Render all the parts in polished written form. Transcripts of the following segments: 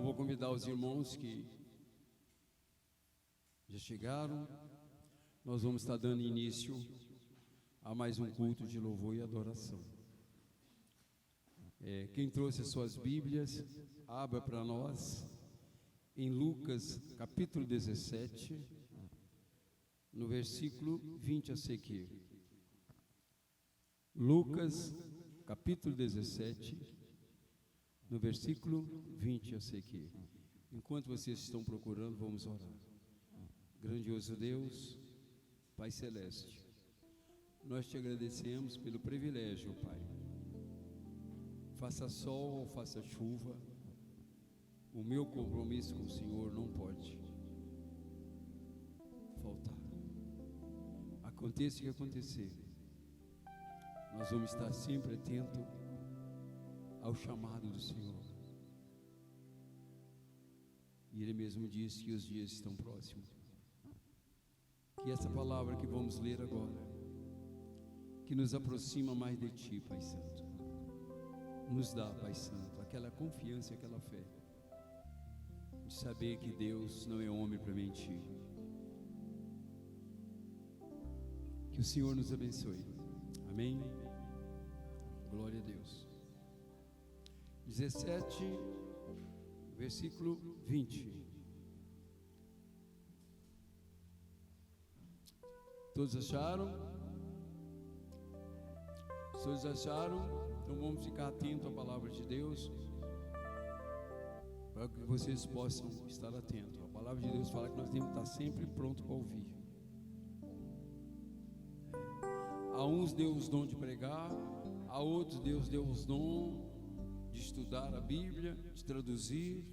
Então vou convidar os irmãos que já chegaram. Nós vamos estar dando início a mais um culto de louvor e adoração. Quem trouxe as suas Bíblias, abra para nós em Lucas capítulo 17, no versículo 20 a seguir. Lucas capítulo 17, no versículo 20 a seguir. Enquanto vocês estão procurando, vamos orar. Grandioso Deus, Pai Celeste, nós te agradecemos pelo privilégio, Pai. Faça sol ou faça chuva, o meu compromisso com o Senhor não pode faltar. Aconteça o que acontecer, nós vamos estar sempre atentos ao chamado do Senhor. E Ele mesmo disse que os dias estão próximos. Que essa palavra que vamos ler agora, que nos aproxima mais de Ti, Pai Santo, nos dá, Pai Santo, aquela confiança e aquela fé de saber que Deus não é homem para mentir. Que o Senhor nos abençoe. Amém? Glória a Deus. 17, versículo 20. Todos acharam? Todos acharam? Então vamos ficar atentos à palavra de Deus, para que vocês possam estar atentos. A palavra de Deus fala que nós temos que estar sempre pronto para ouvir. A uns Deus os dom de pregar, a outros Deus deu os dom de estudar a Bíblia, de traduzir,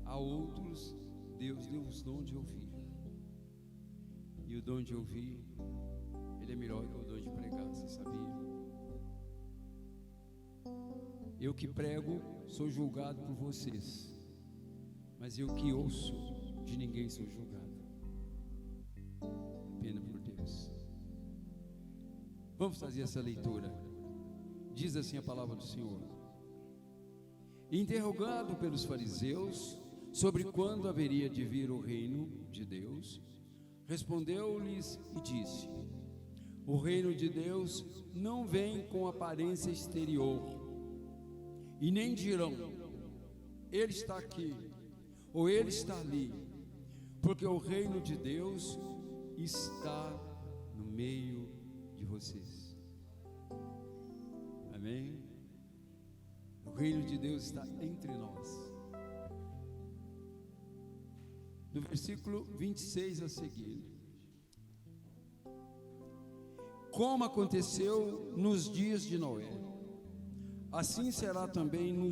a outros Deus deu os dom de ouvir. E o dom de ouvir, ele é melhor que o dom de pregar, você sabia? Eu que prego, sou julgado por vocês, mas eu que ouço, de ninguém sou julgado. Pena por Deus. Vamos fazer essa leitura. Diz assim a palavra do Senhor: interrogado pelos fariseus sobre quando haveria de vir o reino de Deus, respondeu-lhes e disse: o reino de Deus não vem com aparência exterior, e nem dirão, ele está aqui, ou ele está ali, porque o reino de Deus está no meio de vocês. Amém? O reino de Deus está entre nós. No versículo 26 a seguir: como aconteceu nos dias de Noé, assim será também no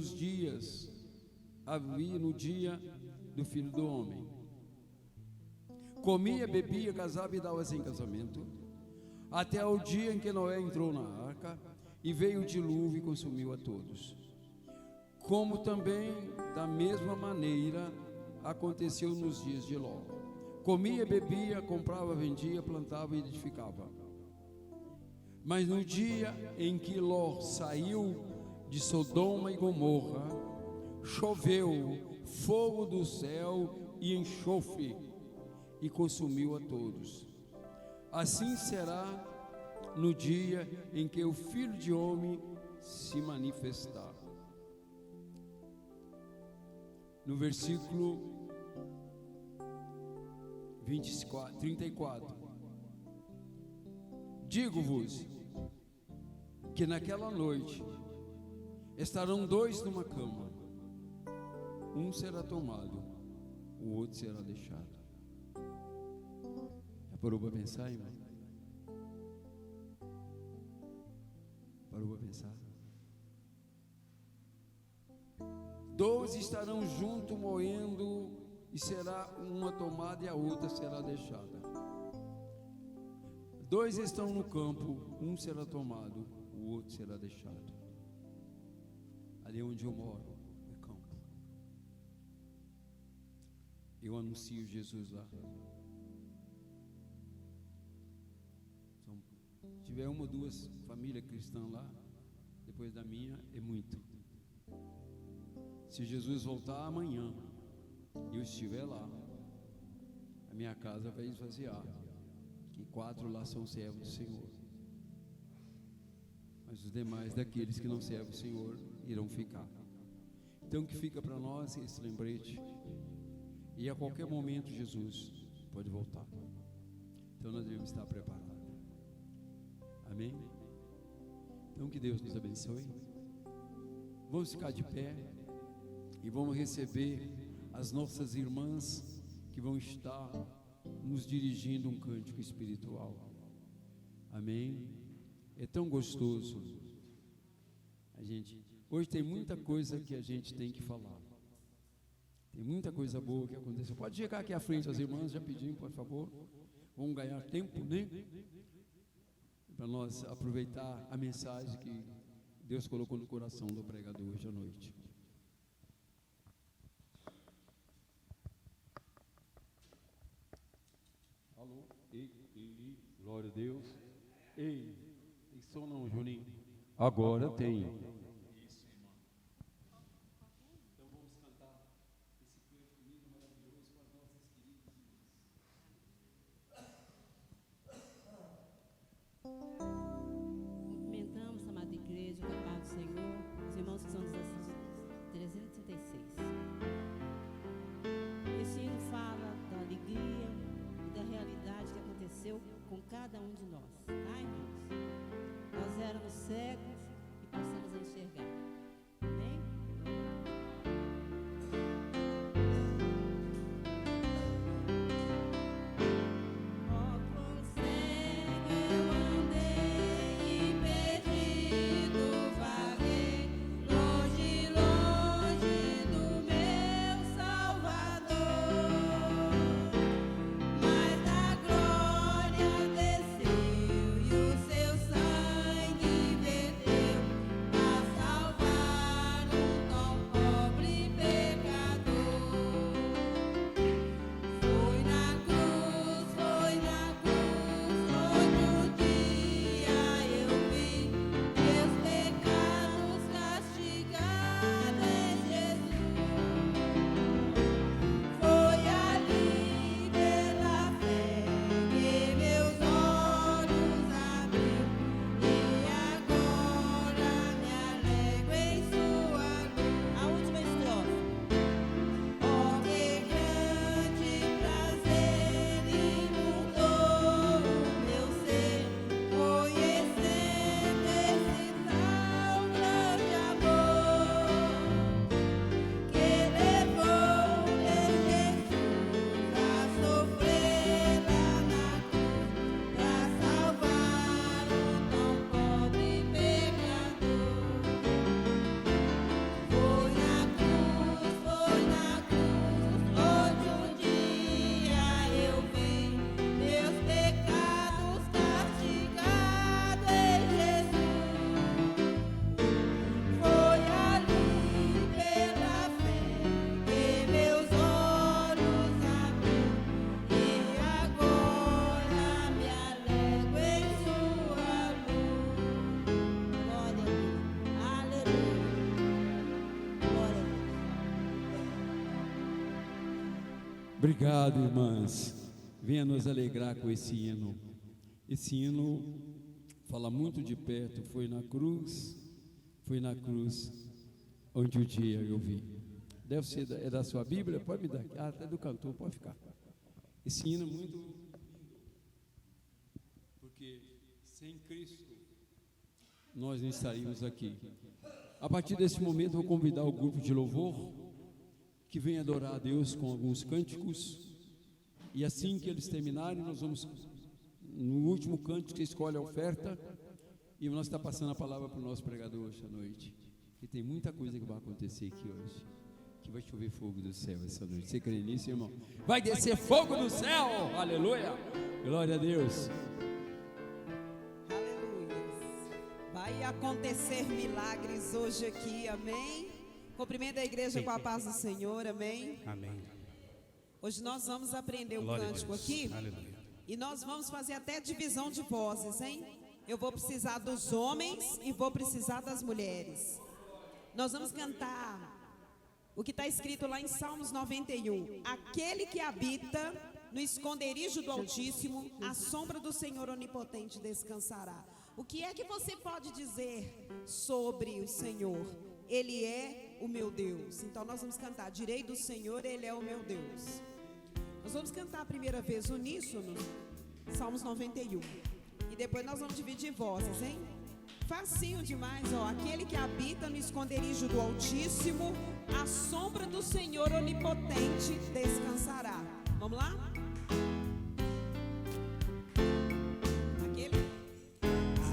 dia do Filho do Homem. Comia, bebia, casava e dava-se em casamento, até o dia em que Noé entrou na arca, e veio o dilúvio e consumiu a todos. Como também, da mesma maneira, aconteceu nos dias de Ló. Comia, bebia, comprava, vendia, plantava e edificava. Mas no dia em que Ló saiu de Sodoma e Gomorra, choveu fogo do céu e enxofre, e consumiu a todos. Assim será no dia em que o Filho de Homem se manifestar. No versículo 34: digo-vos que naquela noite estarão dois numa cama, um será tomado, o outro será deixado. Já parou para pensar, irmão? Parou para pensar? Dois estarão juntos moendo, e será uma tomada e a outra será deixada. Dois estão no campo, um será tomado, o outro será deixado. Ali onde eu moro é campo. Eu anuncio Jesus lá. Se tiver uma ou duas famílias cristãs lá, depois da minha, é muito. Se Jesus voltar amanhã e eu estiver lá, a minha casa vai esvaziar, que 4 lá são servos do Senhor, mas os demais daqueles que não servem o Senhor irão ficar. Então que fica para nós esse lembrete, e a qualquer momento Jesus pode voltar, então nós devemos estar preparados. Amém? Então que Deus nos abençoe. Vamos ficar de pé e vamos receber as nossas irmãs que vão estar nos dirigindo um cântico espiritual. Amém? É tão gostoso. Hoje tem muita coisa que a gente tem que falar. Tem muita coisa boa que aconteceu. Pode chegar aqui à frente, as irmãs já pediram, por favor. Vamos ganhar tempo, né? Para nós aproveitar a mensagem que Deus colocou no coração do pregador hoje à noite. Alô? Ei, glória a Deus. Ei, tem som não, Juninho? Agora tem. Isso, irmão. Então vamos cantar esse canto lindo, maravilhoso para as nossas queridas irmãs. Cumprimentamos, amada igreja, com a paz do Senhor, os irmãos que são dos 336. Esse hino fala da alegria e da realidade que aconteceu com cada um de nós, tá, irmãos? Nós éramos cegos e passamos a enxergar. Amém? Obrigado, irmãs. Venha nos alegrar com esse hino. Esse hino fala muito de perto. Foi na cruz onde o dia eu vi. Deve ser da sua Bíblia? Pode me dar. Até do cantor, pode ficar. Esse hino é muito... Porque sem Cristo nós não estaríamos aqui. A partir desse momento vou convidar o grupo de louvor que vem adorar a Deus com alguns cânticos, e assim que eles terminarem, nós vamos no último cântico, que escolhe a oferta, e nós está passando a palavra para o nosso pregador hoje à noite, que tem muita coisa que vai acontecer aqui hoje, que vai chover fogo do céu essa noite. Você crê nisso, irmão? Vai descer fogo do céu, aleluia, glória a Deus. Aleluia. Vai acontecer milagres hoje aqui, amém? Cumprimento a igreja com a paz do Senhor, amém? Amém. Hoje nós vamos aprender um Glória a cântico Deus. aqui. Aleluia. E nós vamos fazer até divisão de vozes, hein? Eu vou precisar dos homens e vou precisar das mulheres. Nós vamos cantar o que está escrito lá em Salmos 91. Aquele que habita no esconderijo do Altíssimo, à sombra do Senhor Onipotente descansará. O que é que você pode dizer sobre o Senhor? Ele é o meu Deus. Então nós vamos cantar, direi do Senhor, Ele é o meu Deus. Nós vamos cantar a primeira vez uníssono, Salmos 91. E depois nós vamos dividir vozes, hein? Facinho demais, ó. Aquele que habita no esconderijo do Altíssimo, à sombra do Senhor Onipotente descansará. Vamos lá?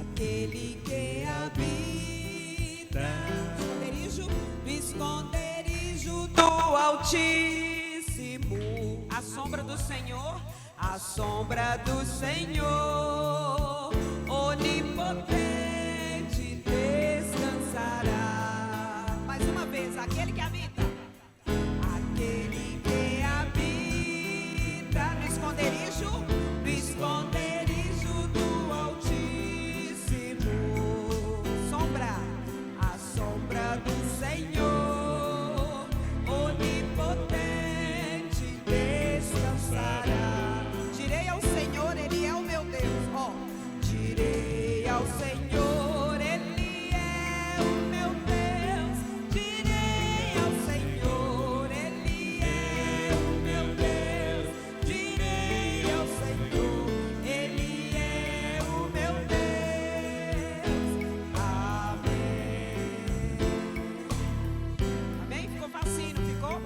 Aquele que habita no esconderijo do Altíssimo, à sombra do Senhor, à sombra do Senhor Onipotente descansará. Mais uma vez, aquele que habita. Aquele que habita no esconderijo do Altíssimo, sombra, a sombra do Senhor Onipotente descansará. Direi ao Senhor, Ele é o meu Deus. Ó, direi ao Senhor, Ele é o meu Deus. Direi ao Senhor, Ele é o meu Deus. Direi ao Senhor, Ele é o meu Deus. Amém. Amém? Ficou facinho, não ficou?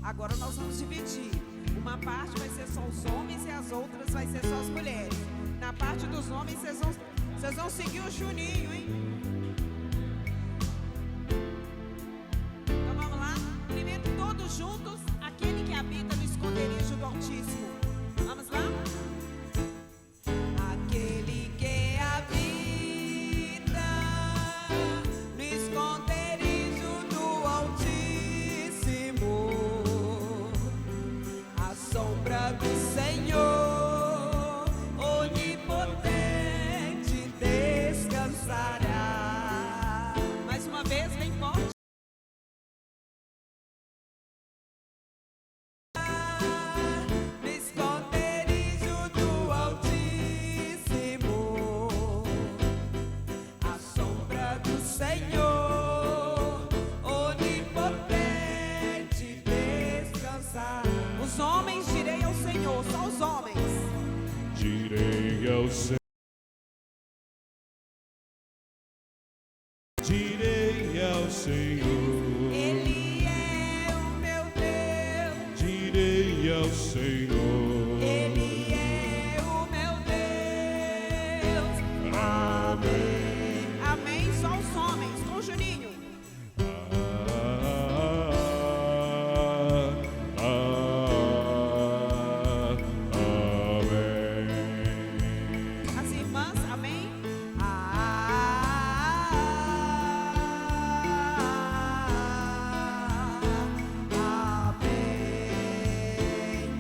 Agora nós vamos dividir. Uma parte vai ser só os homens e as outras vai ser só as mulheres. Na parte dos homens, vocês vão seguir o Juninho, hein? Então vamos lá. Primeiro, todos juntos, aquele que habita no esconderijo do Altíssimo. Vamos lá? Aquele que habita no esconderijo do Altíssimo, à sombra do Senhor Onipotente descansará. Mais uma vez, bem forte. No esconderijo do Altíssimo, à sombra do Senhor Onipotente descansará. Os homens, direi ao Senhor, só os homens. Direi ao Senhor, direi ao Senhor, Ele é o meu Deus. direi ao Senhor, Ele é o meu Deus. amém. Amém. Só os homens, com o Juninho. Amém. As irmãs, amém. Amém.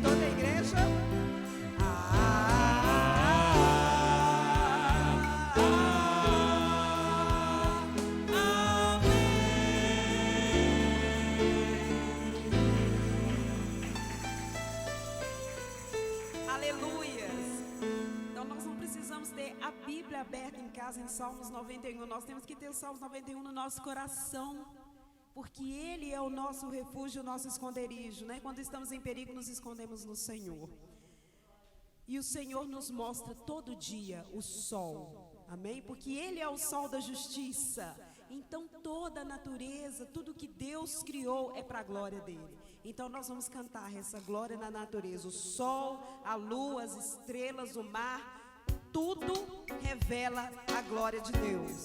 Toda a igreja. Aleluias. Então nós não precisamos ter a Bíblia aberta em casa em Salmos 91. Nós temos que ter o Salmos 91 no nosso coração, porque Ele é o nosso refúgio, o nosso esconderijo, né? Quando estamos em perigo, nos escondemos no Senhor. E o Senhor nos mostra todo dia o sol, amém? Porque Ele é o sol da justiça. Então toda a natureza, tudo que Deus criou é para a glória dEle. Então nós vamos cantar essa glória na natureza. O sol, a lua, as estrelas, o mar, tudo revela a glória de Deus.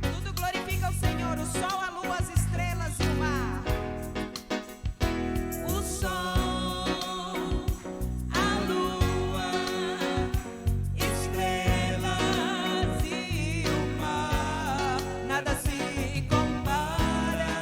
Tudo glorifica o Senhor, o sol, a lua, as estrelas e o mar. O sol, a lua, estrelas e o mar. Nada se compara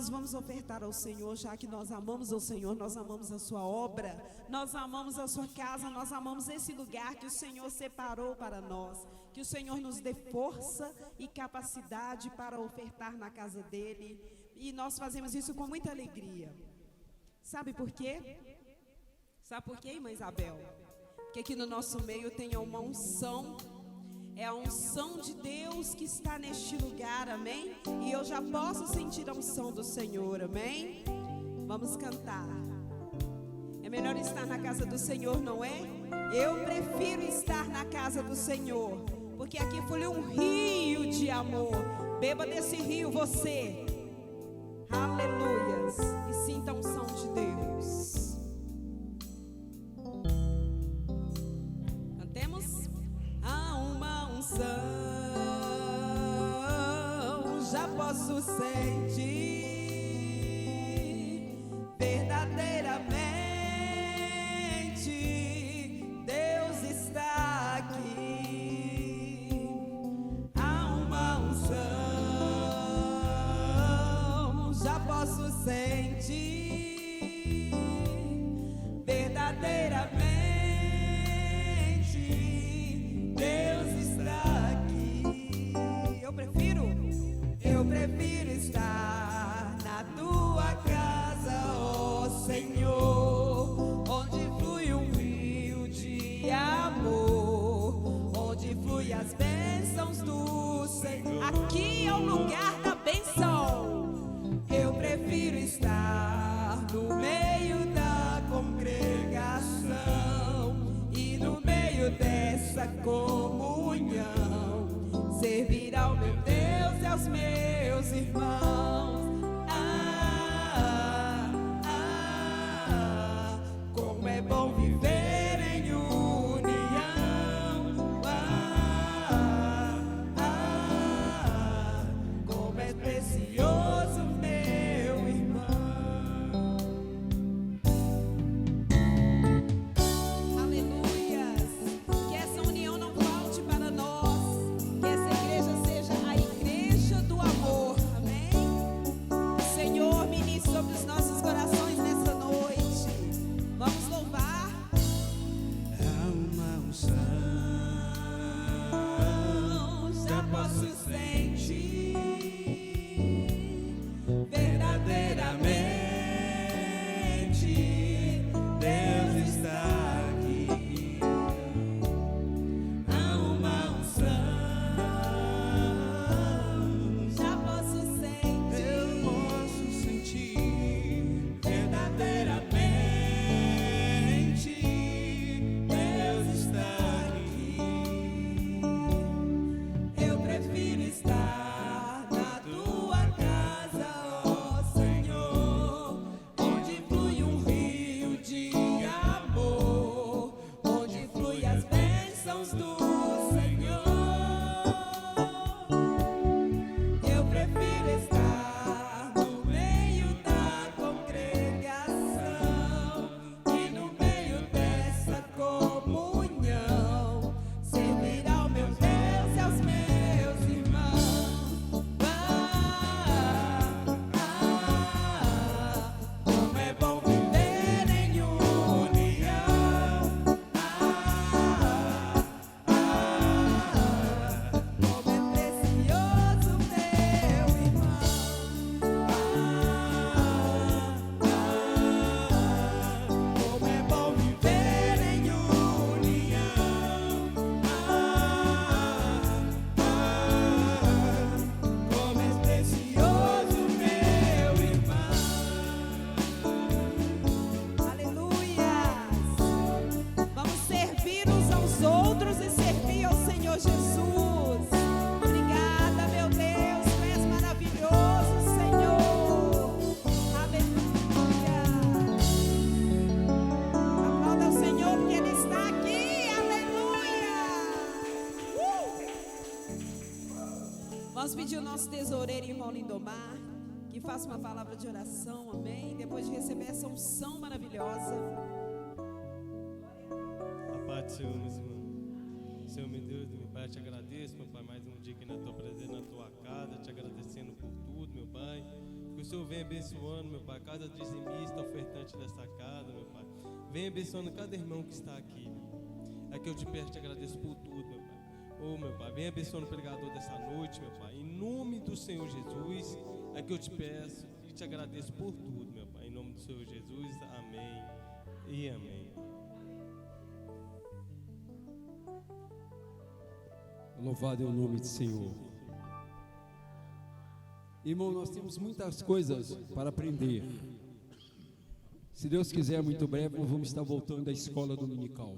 amados, vamos ofertar ao Senhor, já que nós amamos ao Senhor, nós amamos a sua obra, nós amamos a sua casa, nós amamos esse lugar que o Senhor separou para nós. Que o Senhor nos dê força e capacidade para ofertar na casa dele. E nós fazemos isso com muita alegria. Sabe por quê? Sabe por quê, irmã Isabel? Porque aqui no nosso meio tem uma unção. É a unção de Deus que está neste lugar, amém? E eu já posso sentir a unção do Senhor, amém? Vamos cantar. É melhor estar na casa do Senhor, não é? Eu prefiro estar na casa do Senhor, porque aqui flui um rio de amor. Beba desse rio você. Aleluias. E sinta a unção de Deus. Cantemos. Há uma unção, já posso sentir verdadeiramente. Deus está aqui. Há uma unção, já posso sentir verdadeiramente. Deus está aqui. Eu prefiro estar na tua casa, ó Senhor, onde flui um rio de amor, onde flui as bênçãos do Senhor. Aqui é o lugar da bênção. Eu prefiro estar no meio da congregação e no meio dessa comunhão, servir ao meu Deus e aos meus irmãos. Como é bom viver em união. Como é precioso, meu irmão. Aleluias. Que essa união não falte para nós. Que essa igreja seja a igreja do amor. Amém? Senhor, ministre sobre os nossos corações nessa noite. Vamos louvar. Há uma unção, Já posso sentir verdadeiramente. Deus está aqui. Há uma unção, Já posso eu sentir posso sentir verdadeiramente. Deus está aqui. Eu prefiro estar na tua casa, ó Senhor, onde flui um rio de amor, onde flui as bênçãos do Senhor. Eu prefiro estar no meio da congregação e no meio dessa comunhão, servir ao meu Deus e aos meus irmãos. Como é bom viver em união. Como é precioso, meu irmão. Como é bom viver em união. Como é precioso, meu irmão. Aleluias. Vamos servir uns aos outros e servir ao Senhor Jesus. Obrigada, meu Deus, tu és maravilhoso, Senhor. Aleluia. Aplauda o Senhor porque Ele está aqui. Aleluia. Vamos pedir o nosso tesoureiro, irmão Lindomar, que faça uma palavra de oração, amém? Depois de receber essa unção maravilhosa. A paz do Senhor, meus irmãos. Senhor, meu Deus, meu Pai, te agradeço, meu Pai, mais um dia aqui na tua presença, na tua casa, te agradecendo por tudo, meu Pai. Que o Senhor venha abençoando, meu Pai, cada dizimista, ofertante dessa casa, meu Pai. Venha abençoando cada irmão que está aqui, meu Pai. É que eu te peço e te agradeço por tudo, meu Pai. Oh, meu Pai, venha abençoando o pregador dessa noite, meu Pai. Em nome do Senhor Jesus, é que eu te peço e te agradeço por tudo, meu Pai. Em nome do Senhor Jesus, amém e amém. Louvado é o nome do Senhor. Irmão, nós temos muitas coisas para aprender. Se Deus quiser, muito breve, nós vamos estar voltando à escola dominical.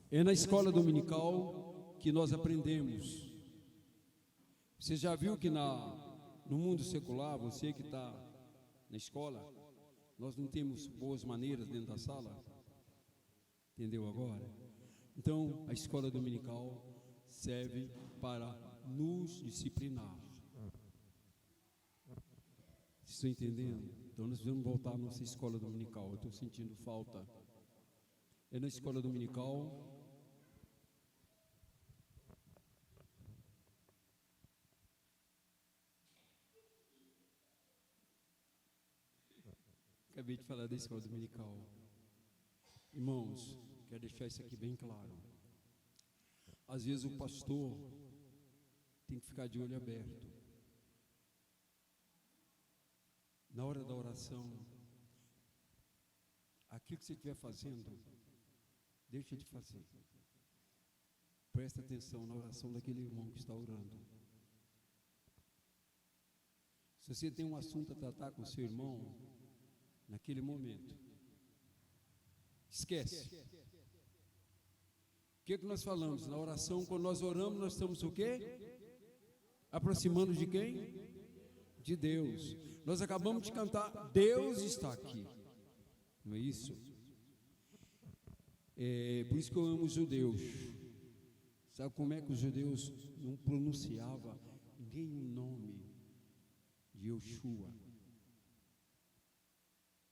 É na escola dominical que nós aprendemos. Você já viu que no mundo secular, você que está na escola, nós não temos boas maneiras dentro da sala? Entendeu agora? Então, a escola dominical serve para nos disciplinar. Vocês estão entendendo? Então nós vamos voltar à nossa escola dominical. Eu estou sentindo falta. É na escola dominical. Acabei de falar da escola dominical. Irmãos, quero deixar isso aqui bem claro. Às vezes o pastor tem que ficar de olho aberto. Na hora da oração, aquilo que você estiver fazendo, deixa de fazer. Presta atenção na oração daquele irmão que está orando. Se você tem um assunto a tratar com seu irmão, naquele momento, esquece. O que nós falamos? Na oração, quando nós oramos, nós estamos o quê? Aproximando de quem? De Deus. Nós acabamos de cantar, Deus está aqui. Não é isso? É por isso que eu amo os judeus. Sabe como é que os judeus não pronunciavam nem o nome de Yoshua?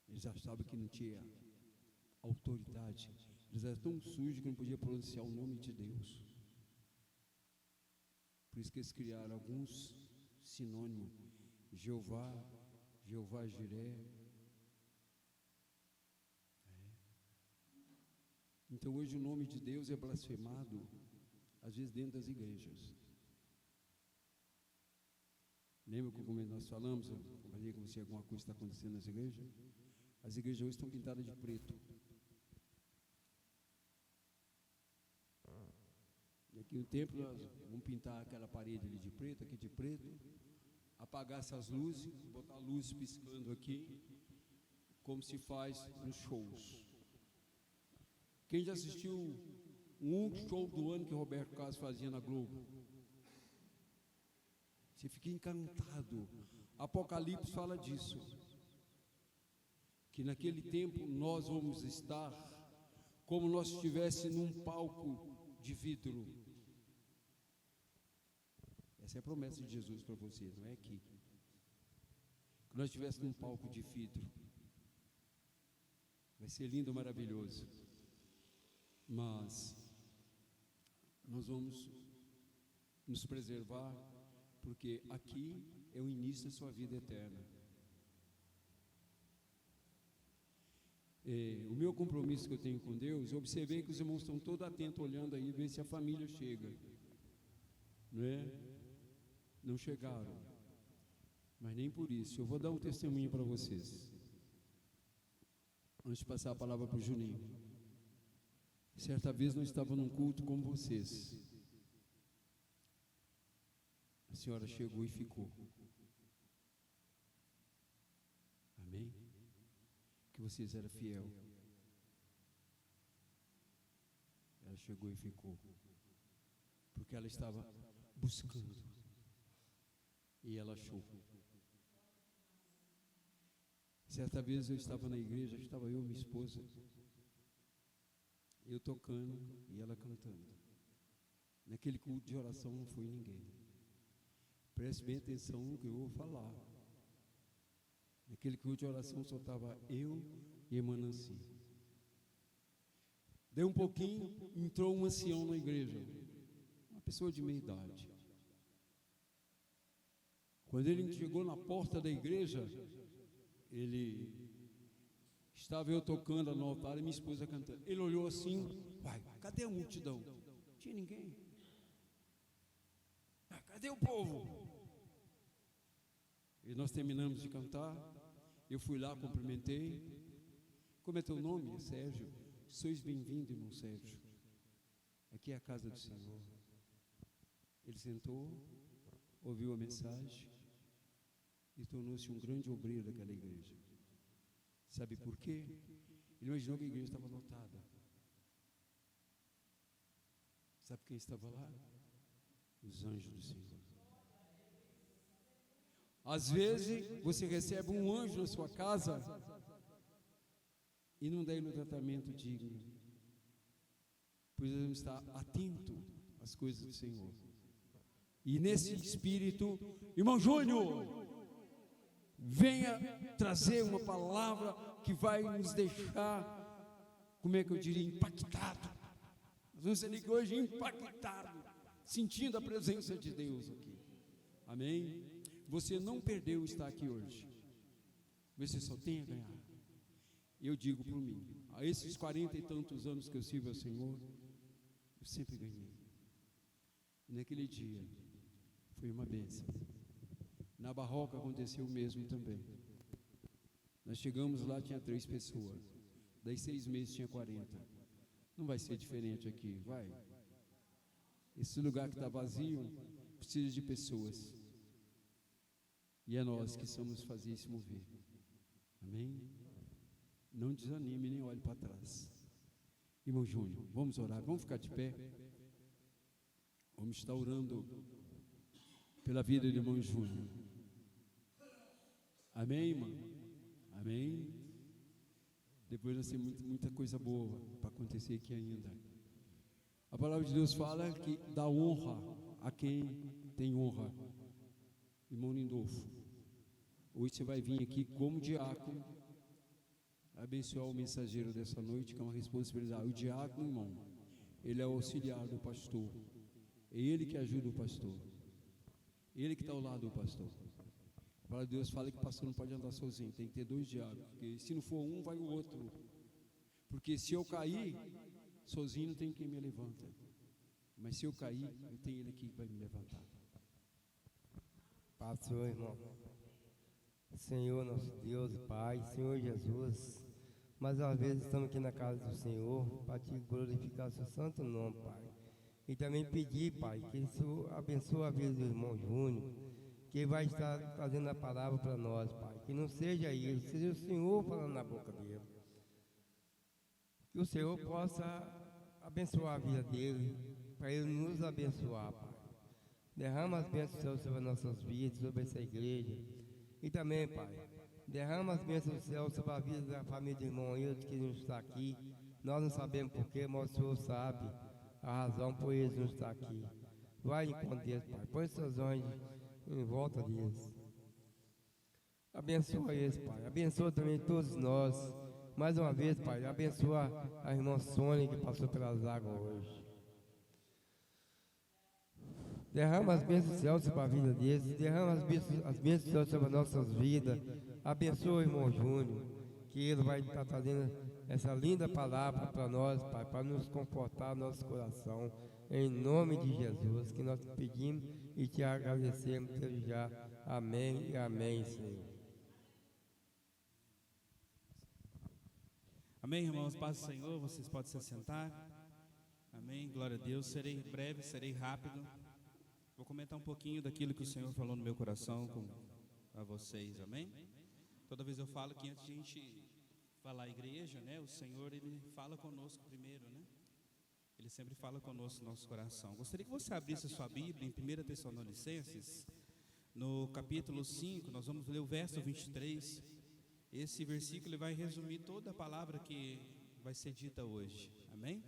Eles achavam que não tinha autoridade. Eles eram tão sujos que não podiam pronunciar o nome de Deus. Por isso que eles criaram alguns sinônimos. Jeová, Jeová Jiré. Então hoje o nome de Deus é blasfemado, às vezes dentro das igrejas. Lembra como nós falamos? Eu falei com você alguma coisa está acontecendo nas igrejas? As igrejas hoje estão pintadas de preto. Daqui a um tempo nós vamos pintar aquela parede ali de preto, aqui de preto, apagar essas luzes, botar luzes piscando aqui, como se faz nos shows. Quem já assistiu um show do ano que Roberto Carlos fazia na Globo? Você fica encantado. Apocalipse fala disso. Que naquele tempo nós vamos estar como nós estivéssemos num palco de vidro. Essa é a promessa de Jesus para você, não é aqui. Que nós estivéssemos num palco de vidro. Vai ser lindo, maravilhoso. Mas nós vamos nos preservar, porque aqui é o início da sua vida eterna. O meu compromisso que eu tenho com Deus, eu observei que os irmãos estão todos atentos, olhando aí, ver se a família chega. Não é? Não chegaram. Mas nem por isso. Eu vou dar um testemunho para vocês. Antes de passar a palavra para o Juninho. Certa vez nós estávamos num culto como vocês. A senhora chegou e ficou. Amém? Que vocês eram fiel. Ela chegou e ficou. Porque ela estava buscando. E ela achou. Certa vez eu estava na igreja, estava eu e minha esposa. Eu tocando e ela cantando. Naquele culto de oração não foi ninguém. Preste bem atenção no que eu vou falar. Naquele culto de oração só estava eu e a irmã Nancy. Deu um pouquinho, entrou um ancião na igreja. Uma pessoa de meia idade. Quando ele chegou na porta da igreja, estava eu tocando no altar e minha esposa cantando. Ele olhou assim, pai, cadê a multidão? Não tinha ninguém. Cadê o povo? E nós terminamos de cantar. Eu fui lá, cumprimentei. Como é teu nome? Sérgio. Sois bem-vindo, irmão Sérgio. Aqui é a casa do Senhor. Ele sentou, ouviu a mensagem e tornou-se um grande obreiro daquela igreja. Sabe por quê? Ele imaginou que a igreja estava lotada. Sabe quem estava lá? Os anjos do Senhor. Às vezes você recebe um anjo na sua casa e não dá ele um tratamento digno. Precisamos estar atento às coisas do Senhor. E nesse espírito, irmão Júnior, venha trazer uma palavra que vai nos deixar, como é que eu diria, impactado. Nós vamos ser hoje impactados, sentindo a presença de Deus aqui. Amém? Você não perdeu estar aqui hoje. Você só tem a ganhar. Eu digo por mim, há esses 40 e tantos anos que eu sirvo ao Senhor, eu sempre ganhei. E naquele dia, foi uma bênção. Na Barroca aconteceu o mesmo também. Nós chegamos lá, tinha 3 pessoas. Daí 6 meses tinha 40. Não vai ser diferente aqui, vai. Esse lugar que está vazio precisa de pessoas. E é nós que somos fazer se mover. Amém? Não desanime nem olhe para trás. Irmão Júnior, vamos orar, vamos ficar de pé. Vamos estar orando pela vida do irmão Júnior. Amém, irmão? Amém? Depois nós temos muita coisa boa para acontecer aqui ainda. A palavra de Deus fala que dá honra a quem tem honra. Irmão Lindolfo, hoje você vai vir aqui como diácono, abençoar o mensageiro dessa noite, que é uma responsabilidade. O diácono, irmão, ele é o auxiliar do pastor. É ele que ajuda o pastor. Ele que está ao lado do pastor. A palavra de Deus fala que o pastor não pode andar sozinho, tem que ter 2 diáconos, porque se não for um, vai o outro. Porque se eu cair, sozinho não tem quem me levanta. Mas se eu cair, eu tenho ele aqui que vai me levantar. Pastor, irmão. Senhor, nosso Deus, Pai, Senhor Jesus, mais uma vez estamos aqui na casa do Senhor para te glorificar o seu santo nome, Pai. E também pedir, Pai, que o Senhor abençoe a vida do irmão Júnior, que ele vai estar trazendo a palavra para nós, Pai. Que não seja ele, seja o Senhor falando na boca dele. Que o Senhor possa abençoar a vida dele, para ele nos abençoar, Pai. Derrama as bênçãos do céu sobre as nossas vidas, sobre essa igreja. E também, Pai, derrama as bênçãos do céu sobre a vida da família do irmão Ailton, que não está aqui. Nós não sabemos porquê, mas o Senhor sabe a razão por eles não estar aqui. Vai em deles, Pai. Põe seus anjos em volta deles. Abençoa eles, Pai. Abençoa também todos nós. Mais uma vez, Pai, abençoa a irmã Sônia que passou pelas águas hoje. Derrama as bênçãos do céu sobre a vida deles. Derrama as bênçãos do céu sobre as nossas vidas. Abençoa o irmão Júnior, que ele vai estar trazendo essa linda palavra para nós, Pai, para nos confortar nosso coração. Em nome de Jesus, que nós te pedimos e te agradecemos desde já. Amém e amém, Senhor. Amém, irmãos, paz do Senhor, vocês podem se assentar. Amém, glória a Deus. Serei breve, serei rápido. Vou comentar um pouquinho daquilo que o Senhor falou no meu coração a vocês, amém? Toda vez eu falo que antes de a gente falar a igreja, né, o Senhor, Ele fala conosco primeiro, né? Ele sempre fala conosco no nosso coração. Gostaria que você abrisse a sua Bíblia em 1 Tessalonicenses, no capítulo 5, nós vamos ler o verso 23. Esse versículo vai resumir toda a palavra que vai ser dita hoje, amém?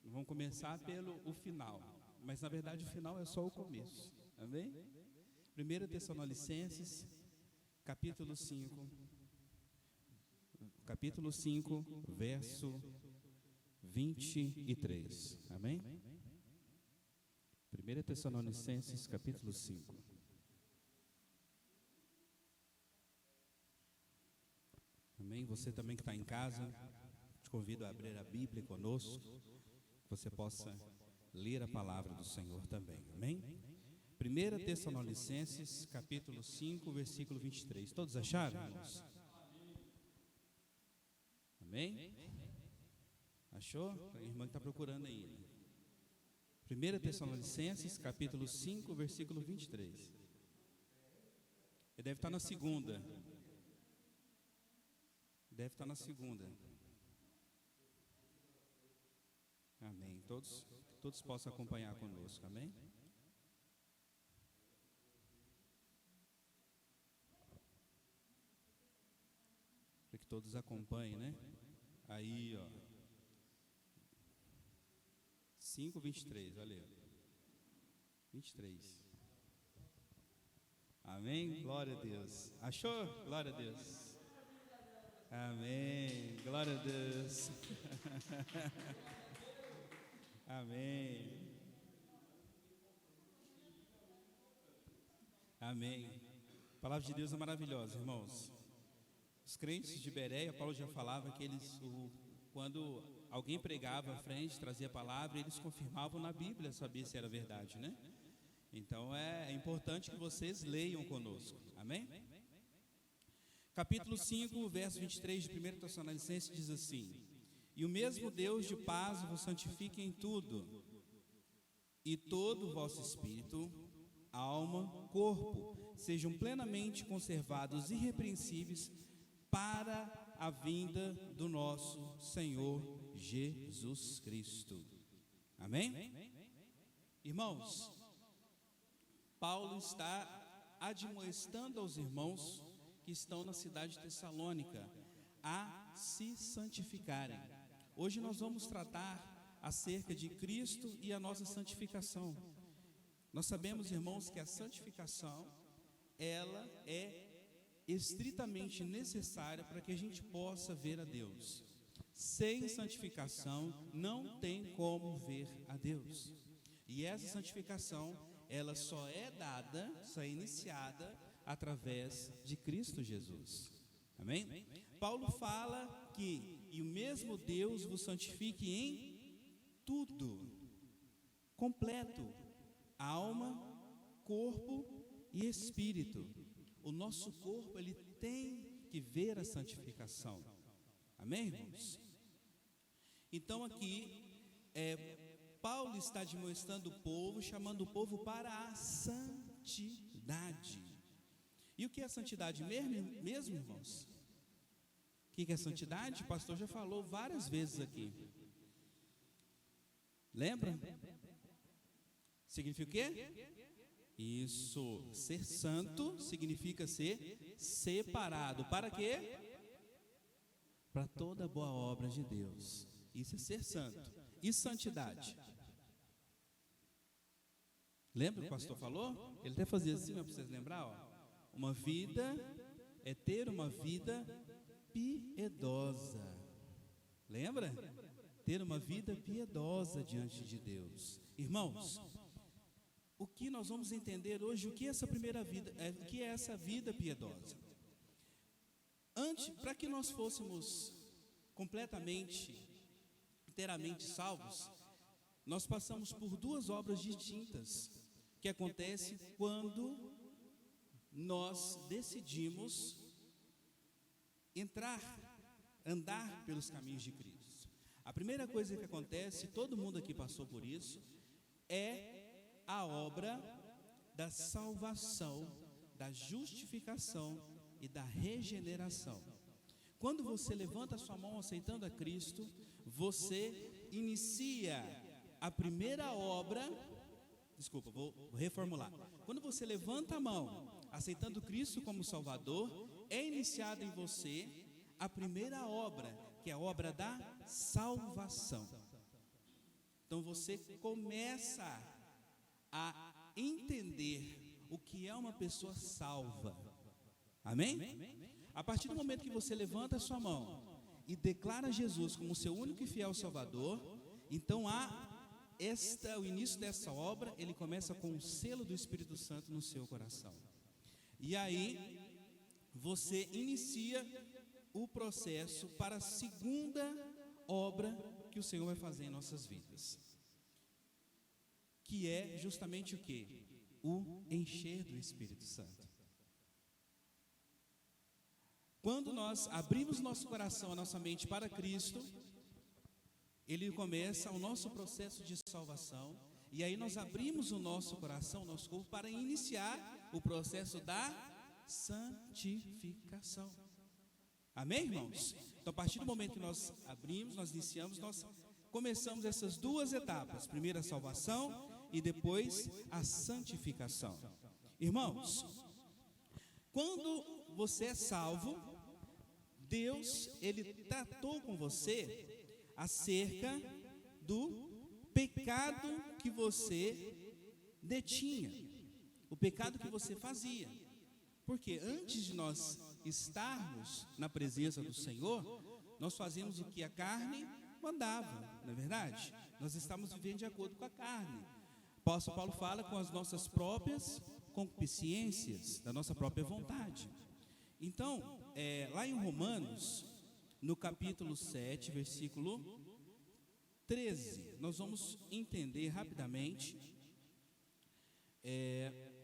Vamos começar pelo o final, mas na verdade o final é só o começo, amém? 1 Tessalonicenses, capítulo 5, verso 23, amém? 1 Tessalonicenses, capítulo 5. Amém? Você também que está em casa, te convido a abrir a Bíblia conosco, que você possa ler a palavra do Senhor também. Amém? 1 Tessalonicenses, capítulo 5, versículo 23. Todos acharam, irmãos? Amém? Achou? A irmã que está procurando ainda. 1 Tessalonicenses, capítulo 5, versículo 23. Ele deve estar na segunda. Deve estar na segunda. Amém. Todos possam acompanhar conosco. Amém? Para que todos acompanhem, né? Aí, ó. 5:23, olha aí. 23. Amém? Glória a Deus. Achou? Glória a Deus. Amém. Glória a Deus. Amém. Amém. A palavra de Deus é maravilhosa, irmãos. Os crentes de Bereia, Paulo já falava que eles, quando alguém pregava à frente, trazia a palavra, eles confirmavam na Bíblia, saber se era verdade, né? Então é importante que vocês leiam conosco. Amém? Capítulo 5, verso 23 de 1 Tessalonicenses diz assim: E o mesmo Deus de paz vos santifique em tudo, e todo o vosso espírito, alma, corpo, sejam plenamente conservados irrepreensíveis para a vinda do nosso Senhor Jesus Cristo. Amém? Irmãos, Paulo está admoestando aos irmãos que estão na cidade de Tessalônica a se santificarem. Hoje nós vamos tratar acerca de Cristo e a nossa santificação. Nós sabemos, irmãos, que a santificação, ela é estritamente necessária para que a gente possa ver a Deus. Sem santificação não tem como ver a Deus. E essa santificação, ela só é dada, só é iniciada através de Cristo Jesus. Amém? Paulo fala que e o mesmo Deus vos santifique em tudo, completo, alma, corpo e espírito. O nosso corpo, ele tem que ver a santificação. Amém, irmãos? Então aqui, Paulo está admoestando o povo, chamando o povo para a santidade. E o que é santidade mesmo, irmãos? O que é santidade? O pastor já falou várias vezes aqui. Lembra? Significa o quê? Isso, ser santo significa ser separado. Para quê? Para toda boa obra de Deus. Isso é ser santo. E santidade? Lembra o que o pastor falou? Ele até fazia assim, para vocês lembrar, ó. Uma vida é ter uma vida piedosa. Lembra? Ter uma vida piedosa diante de Deus. Irmãos, o que nós vamos entender hoje, o que é essa primeira vida, o que é essa vida piedosa? Para que nós fôssemos completamente, inteiramente salvos, nós passamos por duas obras distintas, que acontece quando nós decidimos andar pelos caminhos de Cristo. A primeira coisa que acontece, todo mundo aqui passou por isso, é a obra da salvação, da justificação e da regeneração. Quando você levanta a sua mão aceitando a Cristo, você inicia a primeira obra. Desculpa, vou reformular. Quando você levanta a mão aceitando Cristo como Salvador, é iniciada em você a primeira obra, que é a obra da salvação. Então você começa a entender o que é uma pessoa salva. Amém? A partir do momento que você levanta a sua mão e declara Jesus como seu único e fiel Salvador, então o início dessa obra, ele começa com o selo do Espírito Santo no seu coração. E aí, você inicia o processo para a segunda obra que o Senhor vai fazer em nossas vidas, que é justamente o quê? O encher do Espírito Santo. Quando nós abrimos nosso coração, a nossa mente para Cristo, Ele começa o nosso processo de salvação, e aí nós abrimos o nosso coração, o nosso corpo, para iniciar o processo da santificação. Amém, irmãos? Então, a partir do momento que nós abrimos, nós iniciamos, nós começamos essas duas etapas: primeiro a salvação e depois a santificação. Irmãos, quando você é salvo, Deus, Ele tratou com você acerca do pecado que você detinha, o pecado que você fazia. Porque antes de nós estarmos na presença do Senhor, nós fazíamos o que a carne mandava, não é verdade? Nós estamos vivendo de acordo com a carne. O apóstolo Paulo fala com as nossas próprias concupiscências, da nossa própria vontade. Então, lá em Romanos, no capítulo 7, versículo 13, nós vamos entender rapidamente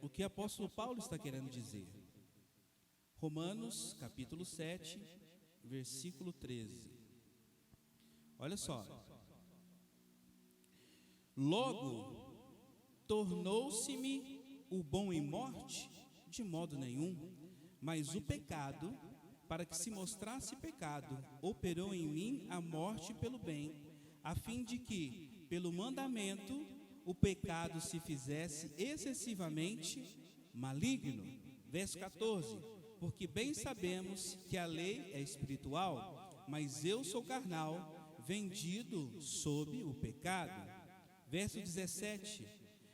o que o apóstolo Paulo está querendo dizer. Romanos, capítulo 7, versículo 13. Olha só. Logo, tornou-se-me o bom em morte? De modo nenhum. Mas o pecado, para que se mostrasse pecado, operou em mim a morte pelo bem, a fim de que, pelo mandamento, o pecado se fizesse excessivamente maligno. Verso 14. Porque bem sabemos que a lei é espiritual, mas eu sou carnal, vendido sob o pecado. Verso 17.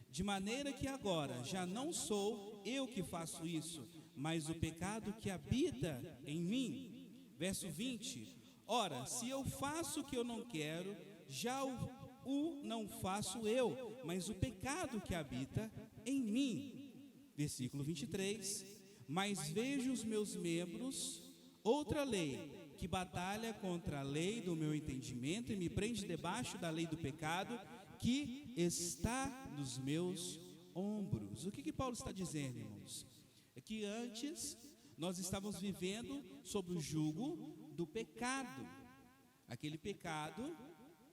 De maneira que agora já não sou eu que faço isso, mas o pecado que habita em mim. Verso 20. Ora, se eu faço o que eu não quero, já o não faço eu, mas o pecado que habita em mim. Versículo 23. Mas vejo os meus membros, outra lei, que batalha contra a lei do meu entendimento e me prende debaixo da lei do pecado, que está nos meus ombros. O que Paulo está dizendo, irmãos? É que antes nós estávamos vivendo sob o jugo do pecado, aquele pecado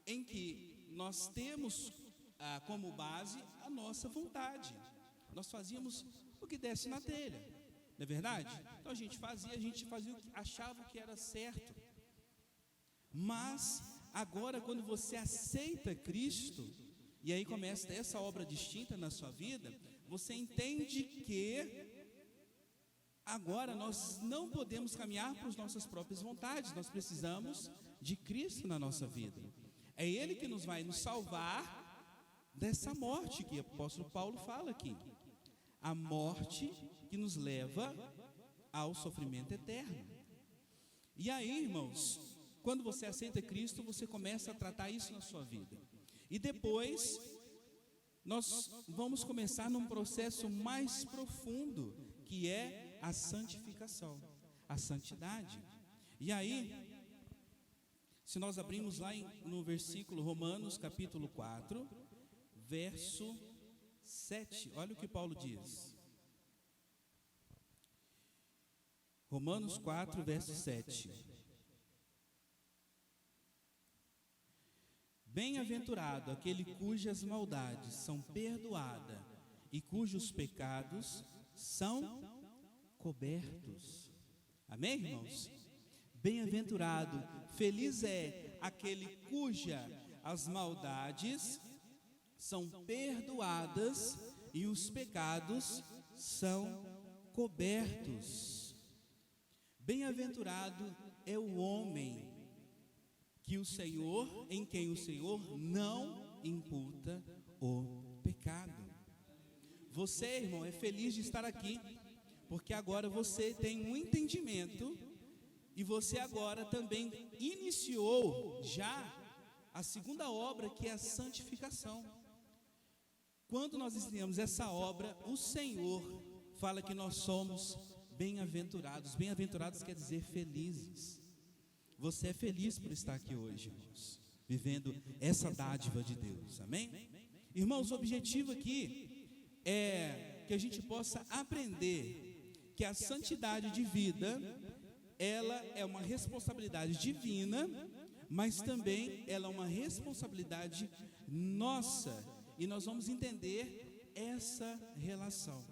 em que nós temos como base a nossa vontade. Nós fazíamos o que desce na telha, não é verdade? Então a gente fazia o que achava que era certo. Mas agora, quando você aceita Cristo, e aí começa essa obra distinta na sua vida, você entende que agora nós não podemos caminhar por nossas próprias vontades, nós precisamos de Cristo na nossa vida. É Ele que nos vai nos salvar dessa morte que o apóstolo Paulo fala aqui. A morte que nos leva ao sofrimento eterno. E aí, irmãos, quando você aceita Cristo, você começa a tratar isso na sua vida. E depois, nós vamos começar num processo mais profundo, que é a santificação, a santidade. E aí, se nós abrimos lá no versículo Romanos, capítulo 4, verso 7, olha o que Paulo diz. Romanos 4, verso 7. Bem-aventurado aquele cujas maldades são perdoadas e cujos pecados são cobertos. Amém, irmãos? Bem-aventurado, feliz é aquele cuja as maldades são perdoadas e os pecados são cobertos. Bem-aventurado é o homem em quem o Senhor não imputa o pecado. Você, irmão, é feliz de estar aqui, porque agora você tem um entendimento e você agora também iniciou já a segunda obra, que é a santificação. Quando nós iniciamos essa obra, o Senhor fala que nós somos bem-aventurados. Bem-aventurados quer dizer felizes. você é feliz por estar aqui hoje, irmãos, vivendo essa dádiva de Deus, amém? Irmãos, o objetivo aqui é que a gente possa aprender que a santidade de vida, ela é uma responsabilidade divina, mas também ela é uma responsabilidade nossa, e nós vamos entender essa relação.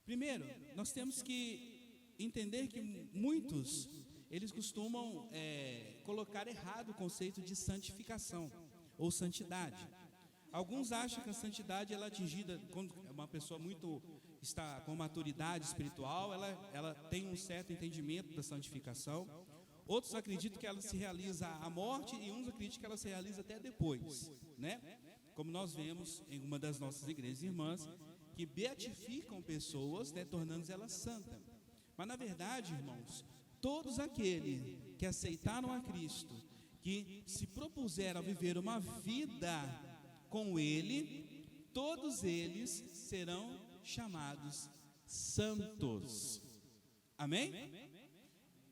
Primeiro, nós temos que entender que muitos, eles costumam colocar errado o conceito de santificação ou santidade. Alguns acham que a santidade ela é atingida quando uma pessoa está com maturidade espiritual, ela tem um certo entendimento da santificação. Outros acreditam que ela se realiza à morte e uns acreditam que ela se realiza até depois, né? Como nós vemos em uma das nossas igrejas irmãs, que beatificam pessoas, né, tornando elas santas. Mas na verdade, irmãos, todos aqueles que aceitaram a Cristo, que se propuseram a viver uma vida com Ele, todos eles serão chamados santos. Amém?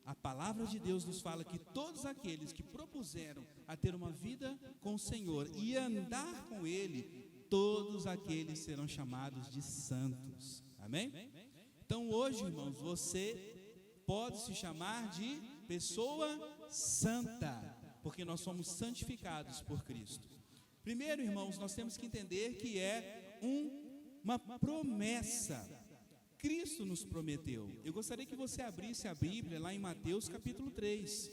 A palavra de Deus nos fala que todos aqueles que propuseram a ter uma vida com o Senhor e andar com Ele, todos aqueles serão chamados de santos. Amém? Então hoje, irmãos, você pode se chamar de pessoa santa, porque nós somos santificados por Cristo. Primeiro, irmãos, nós temos que entender que é uma promessa. Cristo nos prometeu. Eu gostaria que você abrisse a Bíblia lá em Mateus capítulo 3.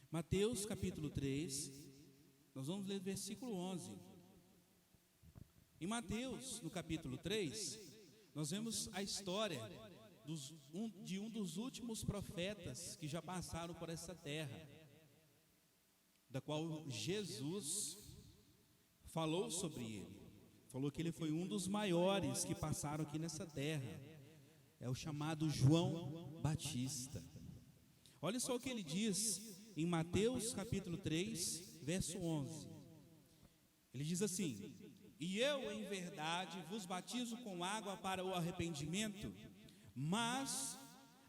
Mateus capítulo 3, nós vamos ler o versículo 11. Em Mateus, no capítulo 3, nós vemos a história de um dos últimos profetas que já passaram por essa terra, da qual Jesus falou sobre ele. Falou que ele foi um dos maiores que passaram aqui nessa terra. É o chamado João Batista. Olha só o que ele diz em Mateus capítulo 3, verso 11. Ele diz assim: e eu em verdade vos batizo com água para o arrependimento, mas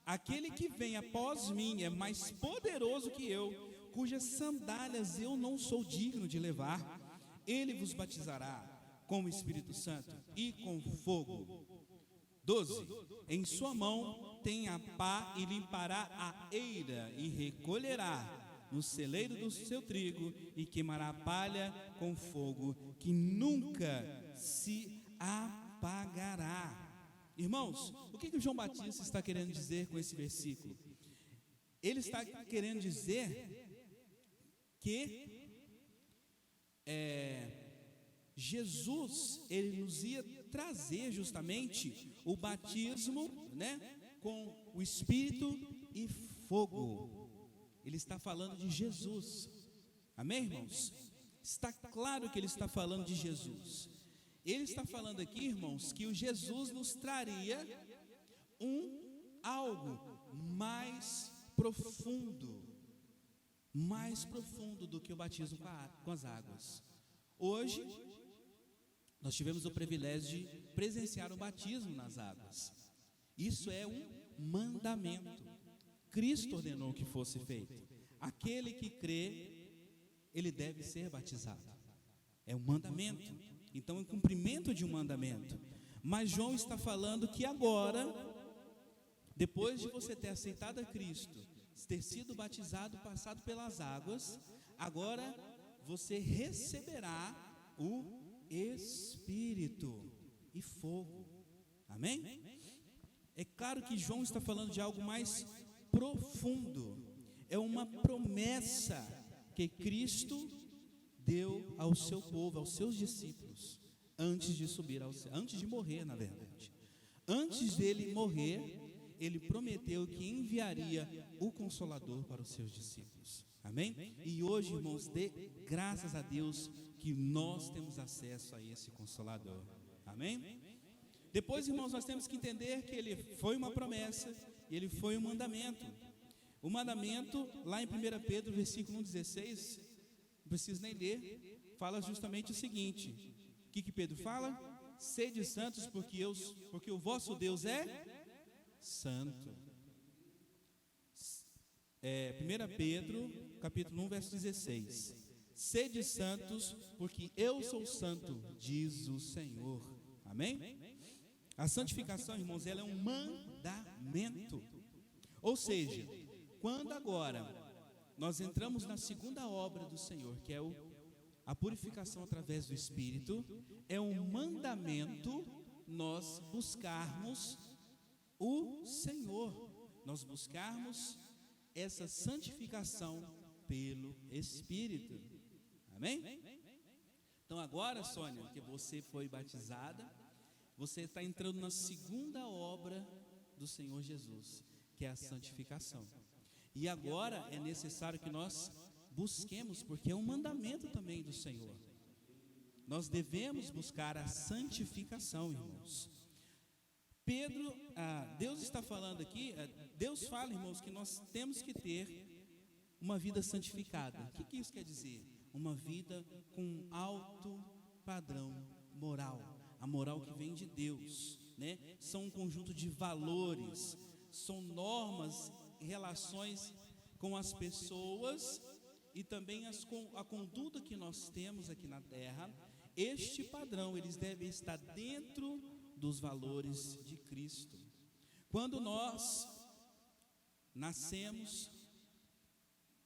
aquele que vem após mim é mais poderoso que eu, cujas sandálias eu não sou digno de levar. Ele vos batizará com o Espírito Santo e com fogo. 12. Em sua mão tem a pá e limpará a eira e recolherá no celeiro do seu trigo e queimará a palha com fogo que nunca se apagará. Irmãos, o que o João Batista está querendo dizer com esse versículo? Ele está querendo dizer que Jesus, ele nos ia trazer justamente o batismo, né, com o Espírito e fogo. Ele está falando de Jesus. Amém, irmãos? Está claro que ele está falando de Jesus. Ele está falando aqui, irmãos, que o Jesus nos traria algo mais profundo do que o batismo com as águas. Hoje nós tivemos o privilégio de presenciar o batismo nas águas. Isso é um mandamento. Cristo ordenou que fosse feito. Aquele que crê, ele deve ser batizado. É um mandamento. Então é um cumprimento de um mandamento. Mas João está falando que agora, depois de você ter aceitado a Cristo, ter sido batizado, passado pelas águas, agora você receberá o Espírito e fogo. Amém? É claro que João está falando de algo mais profundo. É uma promessa que Cristo deu ao seu povo, aos seus discípulos, antes de subir antes de morrer, na verdade. Antes dele morrer, ele prometeu que enviaria o Consolador para os seus discípulos. Amém? E hoje, irmãos, dê graças a Deus que nós temos acesso a esse Consolador. Amém? Depois, irmãos, nós temos que entender que ele foi uma promessa e ele foi um mandamento. O mandamento, lá em 1 Pedro, versículo 1,16, não preciso nem ler, fala justamente o seguinte: o que Pedro fala? Sede santos, porque o vosso Deus é santo. 1 Pedro, capítulo 1, verso 16. Sede santos, porque eu sou santo, diz o Senhor. Amém? A santificação, irmãos, ela é um mandamento. Ou seja, quando agora nós entramos na segunda obra do Senhor, que é a purificação através do Espírito, é um mandamento nós buscarmos o Senhor, nós buscarmos essa santificação pelo Espírito. Amém? Então agora, Sônia, que você foi batizada, você está entrando na segunda obra do Senhor Jesus, que é a santificação. E agora é necessário que nós busquemos, porque é um mandamento também do Senhor. Nós devemos buscar a santificação, irmãos. Deus está falando aqui, Deus fala, irmãos, que nós temos que ter uma vida santificada. O que isso quer dizer? Uma vida com um alto padrão moral, a moral que vem de Deus, né? São um conjunto de valores, são normas, relações com as pessoas e também a conduta que nós temos aqui na terra. Este padrão, eles devem estar dentro dos valores de Cristo. Quando nós nascemos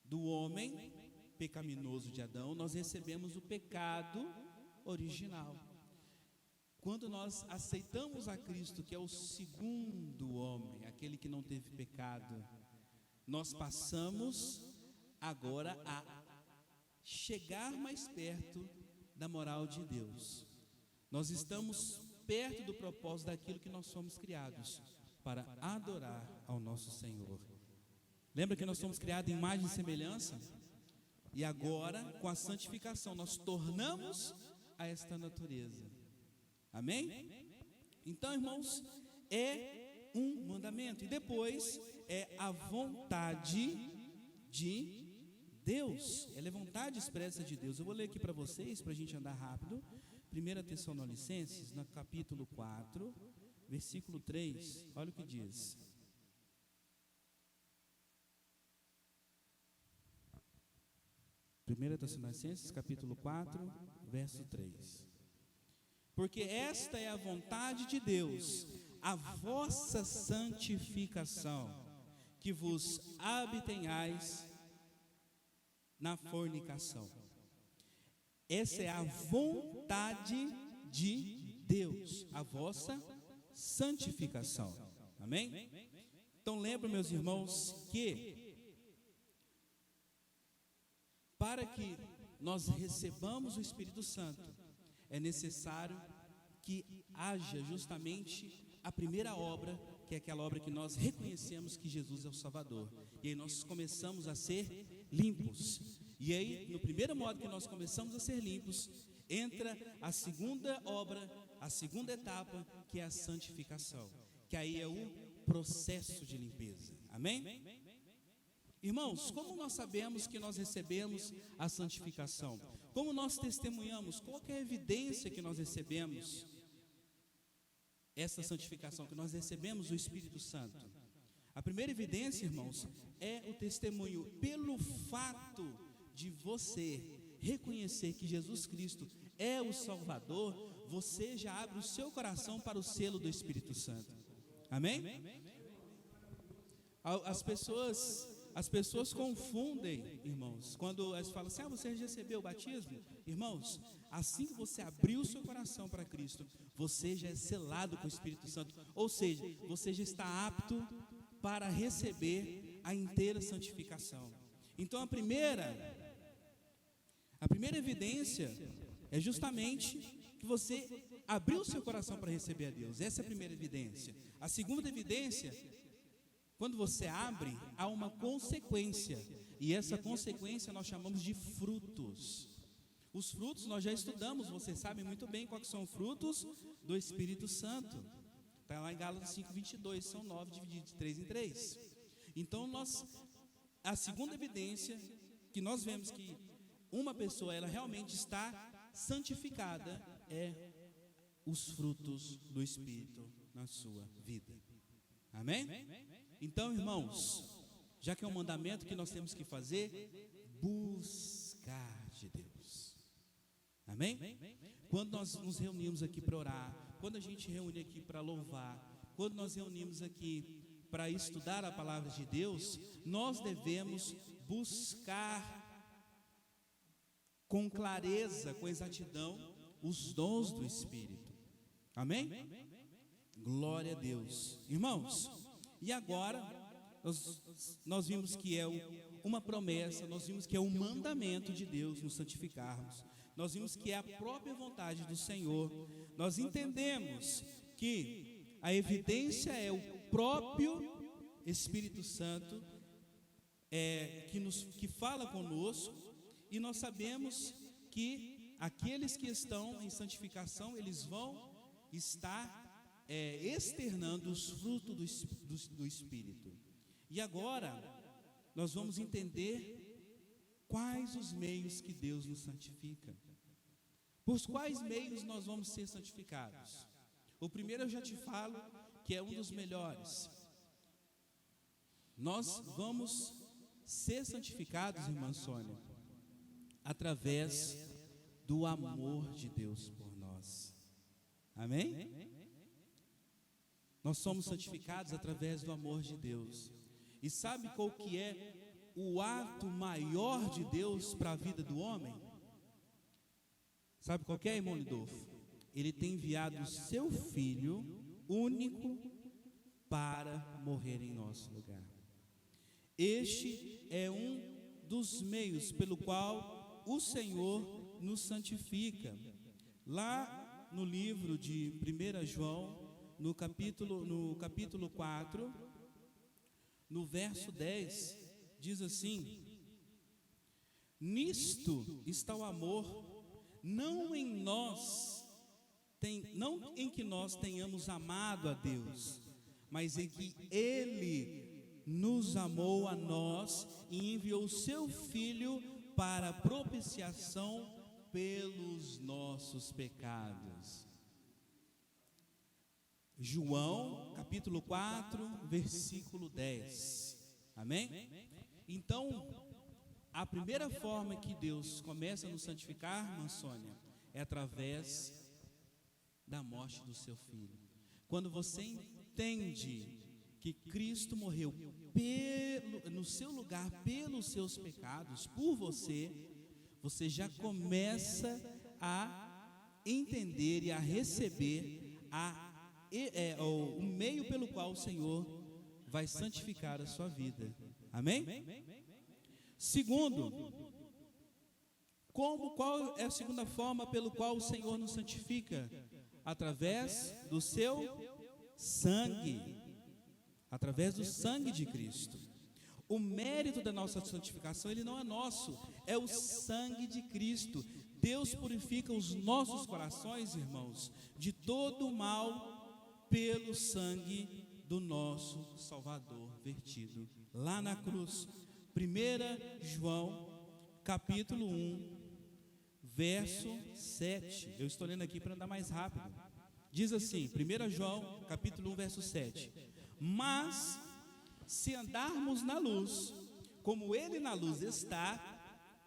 do homem pecaminoso de Adão, nós recebemos o pecado original. Quando nós aceitamos a Cristo, que é o segundo homem, aquele que não teve pecado, nós passamos agora a chegar mais perto da moral de Deus. Nós estamos perto do propósito daquilo que nós somos criados, para adorar ao nosso Senhor. Lembra que nós somos criados em imagem e semelhança? E agora, com a santificação, nós tornamos a esta natureza. Amém? Então, irmãos, é um mandamento. E depois é a vontade de Deus. Ela é vontade expressa de Deus. Eu vou ler aqui para vocês, para a gente andar rápido. 1 Tessalonicenses, no capítulo 4, versículo 3. Olha o que diz. Primeira Tessalonicenses, capítulo 4, verso 3. Porque esta é a vontade de Deus, a vossa santificação, que vos abstenhais na fornicação. Essa é a vontade de Deus, a vossa santificação. Amém? Então lembra, meus irmãos, que para que nós recebamos o Espírito Santo, é necessário que haja justamente a primeira obra, que é aquela obra que nós reconhecemos que Jesus é o Salvador. E aí nós começamos a ser limpos. E aí, no primeiro modo que nós começamos a ser limpos, entra a segunda obra, a segunda etapa, que é a santificação. Que aí é o processo de limpeza. Amém? Irmãos, como nós sabemos que nós recebemos a santificação? Como nós testemunhamos? Qual que é a evidência que nós recebemos essa santificação, que nós recebemos o Espírito Santo? A primeira evidência, irmãos, é o testemunho. Pelo fato de você reconhecer que Jesus Cristo é o Salvador, você já abre o seu coração para o selo do Espírito Santo. Amém? As pessoas confundem, irmãos, quando elas falam assim: você já recebeu o batismo? Irmãos, assim que você abriu o seu coração para Cristo, você já é selado com o Espírito Santo. Ou seja, você já está apto para receber a inteira santificação. Então a primeira evidência é justamente que você abriu o seu coração para receber a Deus. Essa é a primeira evidência. A segunda evidência, quando você abre, há uma consequência. E essa consequência nós chamamos de frutos. Os frutos nós já estudamos, vocês sabem muito bem quais são os frutos do Espírito Santo. Está lá em Gálatas 5:22, são 9 divididos de 3 em 3. Então a segunda evidência que nós vemos que uma pessoa ela realmente está santificada é os frutos do Espírito na sua vida. Amém? Então, irmãos, já que é um mandamento que nós temos que fazer, buscar de Deus. Amém? Quando nós nos reunimos aqui para orar, quando a gente reúne aqui para louvar, quando nós reunimos aqui para estudar a palavra de Deus, nós devemos buscar com clareza, com exatidão, os dons do Espírito. Amém? Glória a Deus. Irmãos, e agora nós vimos que é uma promessa, nós vimos que é um mandamento de Deus nos santificarmos. Nós vimos que é a própria vontade do Senhor. Nós entendemos que a evidência é o próprio Espírito Santo que fala conosco, e nós sabemos que aqueles que estão em santificação, eles vão estar externando os frutos do Espírito. E agora nós vamos entender quais os meios que Deus nos santifica. Por quais meios nós vamos ser santificados? O primeiro eu já te falo que é um dos melhores. Nós vamos ser santificados, irmã Sônia, através do amor de Deus por nós. Amém? Nós somos santificados através do amor de Deus. E sabe qual que é o ato maior de Deus para a vida do homem? Sabe qual que é, irmão Lidolfo? Ele tem enviado o seu Filho único para morrer em nosso lugar. Este é um dos meios pelo qual o Senhor nos santifica. Lá no livro de 1 João, no capítulo 4, no verso 10, diz assim: nisto está o amor, não em que nós tenhamos amado a Deus, mas em que Ele nos amou a nós e enviou o seu Filho para a propiciação pelos nossos pecados. João, capítulo 4, versículo 10. Amém? Então, a primeira forma que Deus começa a nos santificar, irmã Sônia, é através da morte do seu Filho. Quando você entende que Cristo morreu no seu lugar pelos seus pecados, por você, você já começa a entender e a receber o meio pelo qual o Senhor vai santificar a sua vida. Amém? Segundo, qual é a segunda forma pelo qual o Senhor nos santifica? Através do seu sangue. Através do sangue de Cristo. O mérito da nossa santificação, ele não é nosso, é o sangue de Cristo. Deus purifica os nossos corações, irmãos, de todo o mal pelo sangue do nosso Salvador vertido lá na cruz. 1 João, capítulo 1, verso 7. Eu estou lendo aqui para andar mais rápido. Diz assim, 1 João, capítulo 1, verso 7. Mas, se andarmos na luz, como Ele na luz está,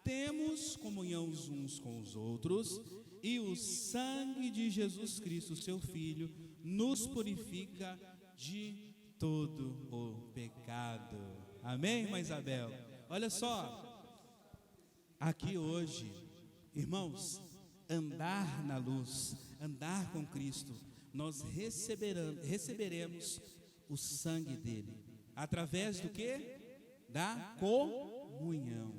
temos comunhão uns com os outros, e o sangue de Jesus Cristo, seu Filho, nos purifica de todo o pecado. Amém, irmã Isabel? Olha só, aqui hoje, irmãos, andar na luz, andar com Cristo, nós receberemos o sangue dele, através do que? Da comunhão.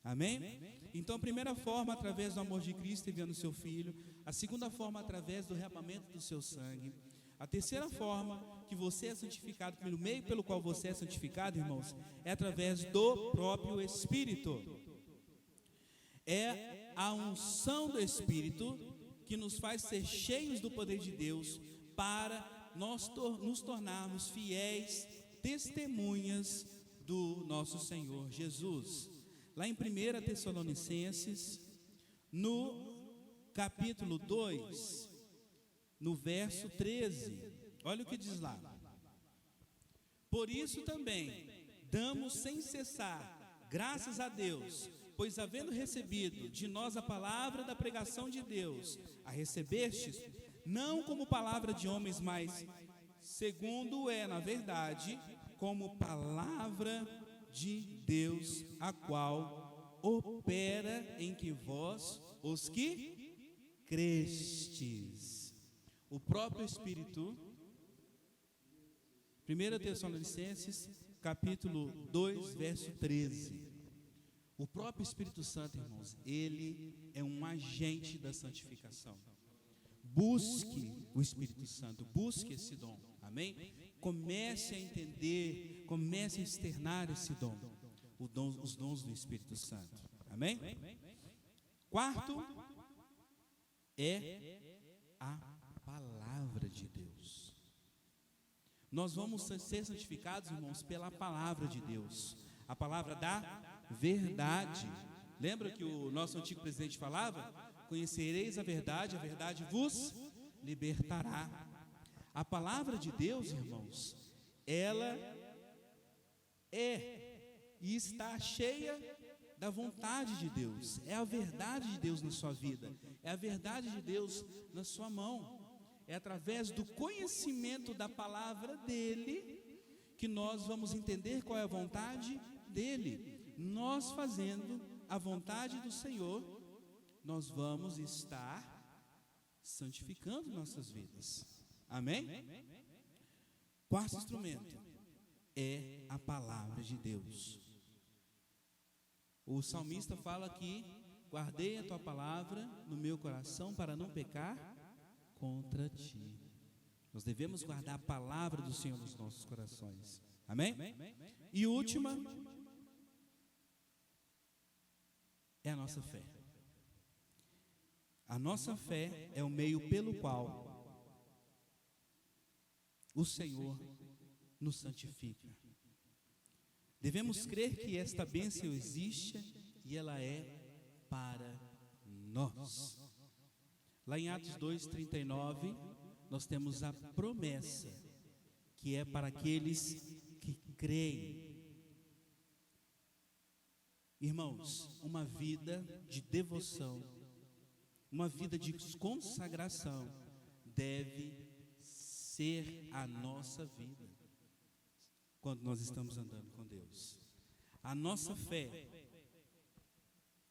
Amém? Então, a primeira forma, através do amor de Cristo, enviando o seu Filho. A segunda forma, através do derramamento do seu sangue. A terceira forma que você é santificado, pelo meio pelo qual você é santificado, irmãos, é através do próprio Espírito. É a unção do Espírito que nos faz ser cheios do poder de Deus para nós nos tornarmos fiéis testemunhas do nosso Senhor Jesus. Lá em 1 Tessalonicenses, no capítulo 2, no verso 13, olha o que diz lá. Por isso também, damos sem cessar graças a Deus, pois havendo recebido de nós a palavra da pregação de Deus, a recebestes, não como palavra de homens, mas segundo é, na verdade, como palavra de Deus, a qual opera em que vós, os que crestes. O próprio Espírito, 1 Tessalonicenses, capítulo 2, verso 13. O próprio Espírito Santo, irmãos, ele é um agente da santificação. Busque o Espírito Santo, busque esse dom, amém? Comece a entender, comece a externar esse dom, os dons do Espírito Santo, amém? Quarto, é a palavra de Deus. Nós vamos ser santificados, irmãos, pela palavra de Deus, a palavra da verdade. Lembra que o nosso antigo presidente falava? Conhecereis a verdade vos libertará. A palavra de Deus, irmãos, ela é e está cheia da vontade de Deus. É a verdade de Deus na sua vida, é a verdade de Deus na sua mão. É através do conhecimento da palavra dele que nós vamos entender qual é a vontade dele. Nós fazendo a vontade do Senhor, nós vamos estar santificando nossas vidas. Amém? Quarto instrumento é a palavra de Deus. O salmista fala que guardei a tua palavra no meu coração para não pecar contra ti. Nós devemos guardar a palavra do Senhor nos nossos corações. Amém? E última é a nossa fé. A nossa fé é o meio pelo qual o Senhor nos santifica. Devemos crer que esta bênção existe e ela é para nós. Lá em Atos 2:39, nós temos a promessa que é para aqueles que creem. Irmãos, uma vida de devoção, uma vida de consagração deve ser a nossa vida quando nós estamos andando com Deus. A nossa fé,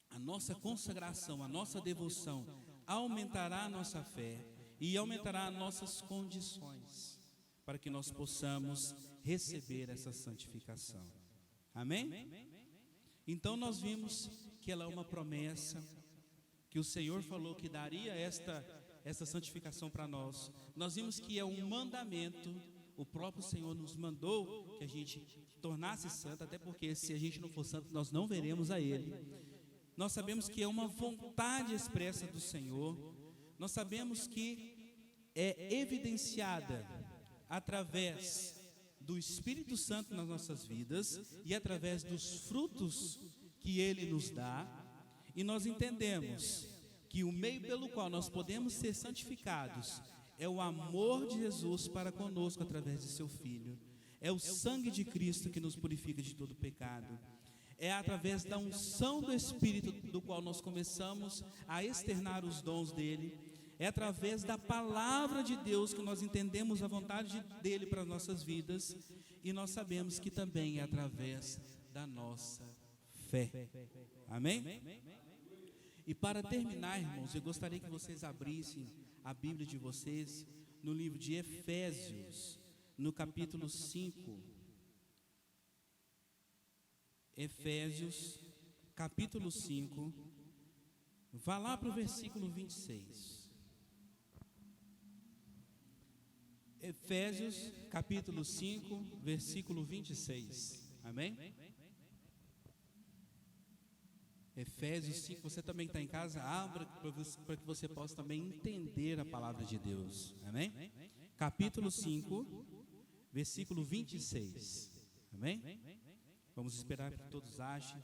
a nossa consagração, a nossa devoção aumentará a nossa fé e aumentará as nossas condições para que nós possamos receber essa santificação. Amém? Então nós vimos que ela é uma promessa, que o Senhor falou que daria essa santificação para nós. Nós vimos que é um mandamento, o próprio Senhor nos mandou que a gente tornasse santo, até porque se a gente não for santo, nós não veremos a Ele. Nós sabemos que é uma vontade expressa do Senhor, nós sabemos que é evidenciada através do Espírito Santo nas nossas vidas e através dos frutos que Ele nos dá, e nós entendemos que o meio pelo qual nós podemos ser santificados é o amor de Jesus para conosco através de seu Filho, é o sangue de Cristo que nos purifica de todo pecado, é através da unção do Espírito do qual nós começamos a externar os dons dele, é através da palavra de Deus que nós entendemos a vontade dele para as nossas vidas, e nós sabemos que também é através da nossa fé. Amém? E para terminar, irmãos, eu gostaria que vocês abrissem a Bíblia de vocês no livro de Efésios, no capítulo 5. Efésios, capítulo 5, vá lá para o versículo 26. Efésios, capítulo 5, versículo 26. Amém? Efésios 5, você também está em casa, abra para que você possa também entender a palavra de Deus. Amém? Capítulo 5, versículo 26. Amém? Vamos esperar que todos achem.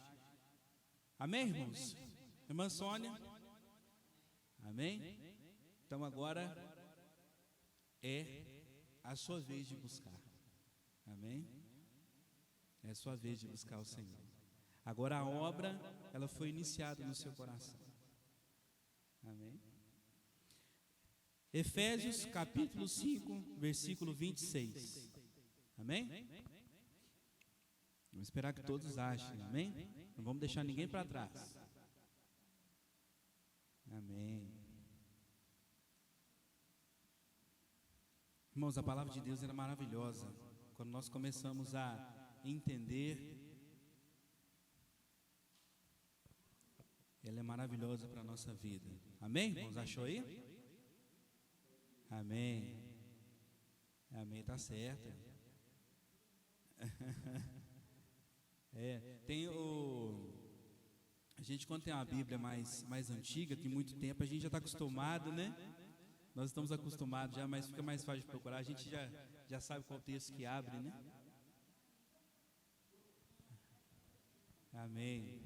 Amém, irmãos? Irmã Sônia? Amém? Então agora é a sua vez de buscar. Amém? É a sua vez de buscar o Senhor. Agora a obra, ela foi iniciada no seu coração. Amém? Efésios capítulo 5, versículo 26. Amém? Vamos esperar que todos achem, amém? Não vamos deixar ninguém para trás. Amém. Irmãos, a palavra de Deus era maravilhosa. Quando nós começamos a entender, ela é maravilhosa para a nossa vida. Amém? Irmãos, achou aí? Amém. Amém, tá certo. Tem o... A gente, quando tem uma Bíblia mais antiga, tem muito tempo, a gente já está acostumado, né? Nós estamos acostumados já, mas fica mais fácil de procurar. A gente já sabe qual texto que abre, né? Amém.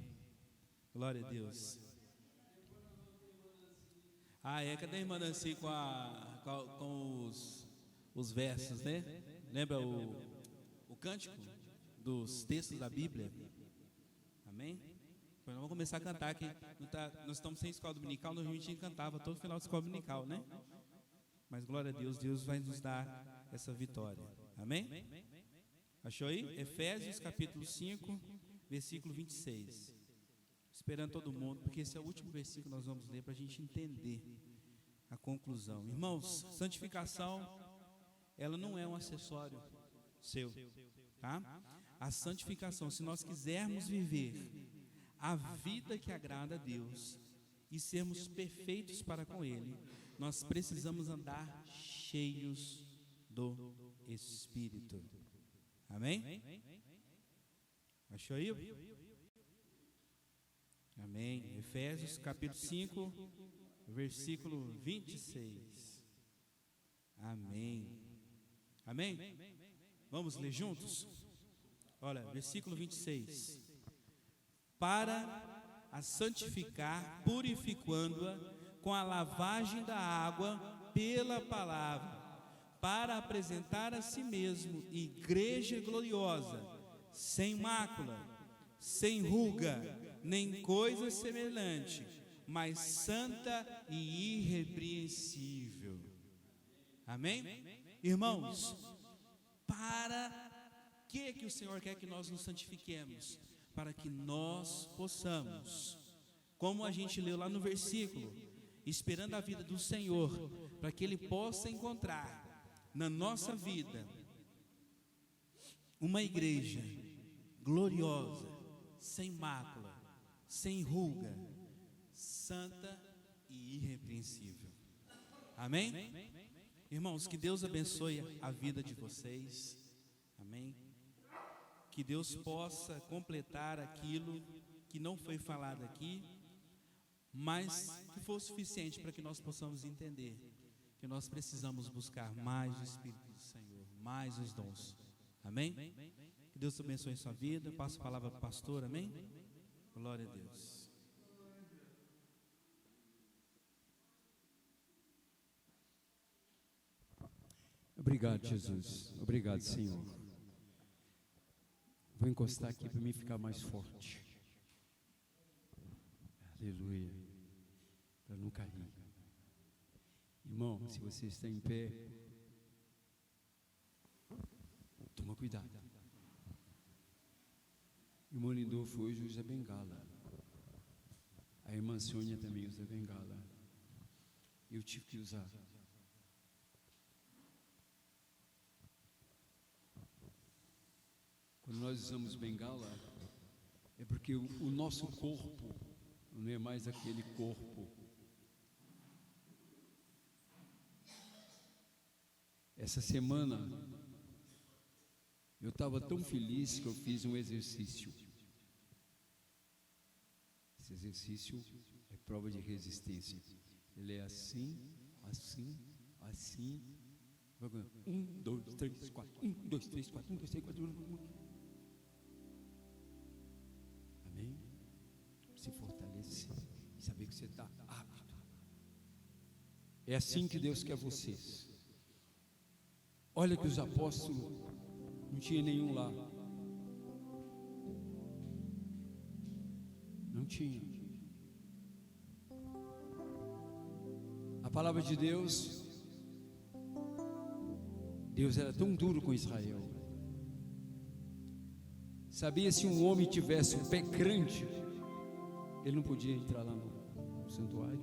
Glória a Deus. Cadê a irmã Nancy com os versos, né? Lembra o cântico dos textos da Bíblia? Amém? Então, vamos começar a cantar aqui. Nós estamos sem escola dominical, nós a gente cantava todo final de escola dominical, né? Mas glória a Deus, Deus vai nos dar essa vitória. Amém? Achou aí? Efésios capítulo 5, versículo 26. Esperando todo mundo, porque esse é o último versículo que nós vamos ler para a gente entender a conclusão. Irmãos, santificação, ela não é um acessório seu, tá? A santificação, se nós quisermos viver a vida que agrada a Deus e sermos perfeitos para com Ele, nós precisamos andar cheios do Espírito. Amém? Achou aí? Amém. Efésios capítulo 5, versículo 26. Amém. Amém? Vamos ler juntos? Olha, versículo 26. Para a santificar, purificando-a com a lavagem da água pela palavra, para apresentar a si mesmo igreja gloriosa, sem mácula, sem ruga, nem coisa semelhante, mas santa e irrepreensível. Amém? Irmãos, para que o Senhor quer que nós nos santifiquemos? Para que nós possamos, como a gente leu lá no versículo, esperando a vida do Senhor, para que Ele possa encontrar na nossa vida uma igreja gloriosa, sem mácula, sem ruga, santa e irrepreensível. Amém? Irmãos, que Deus abençoe a vida de vocês. Amém? Que Deus possa completar aquilo que não foi falado aqui, mas que for suficiente para que nós possamos entender que nós precisamos buscar mais o Espírito do Senhor, mais os dons. Amém? Que Deus abençoe a sua vida. Passo a palavra para o pastor. Amém? Glória a Deus. Obrigado, Jesus. Obrigado, Senhor. Vou encostar aqui para mim ficar mais forte. Aleluia. Para não cair. Irmão, se você está em pé, toma cuidado. Irmão Lindolfo hoje usa bengala. A irmã Sônia também usa bengala. Eu tive que usar. Quando nós usamos bengala, é porque o nosso corpo não é mais aquele corpo. Essa semana, eu estava tão feliz que eu fiz um exercício. Esse exercício é prova de resistência. Ele é assim, assim, assim. 1, 2, 3, 4. 1, 2, 3, 4. 1, 2, 3, 4. Amém? Se fortalecer e saber que você está apto. É assim que Deus quer vocês. Olha que os apóstolos não tinha nenhum lá. tinha. A palavra de Deus era tão duro com Israel. Sabia, se um homem tivesse um pé grande, ele não podia entrar lá no santuário.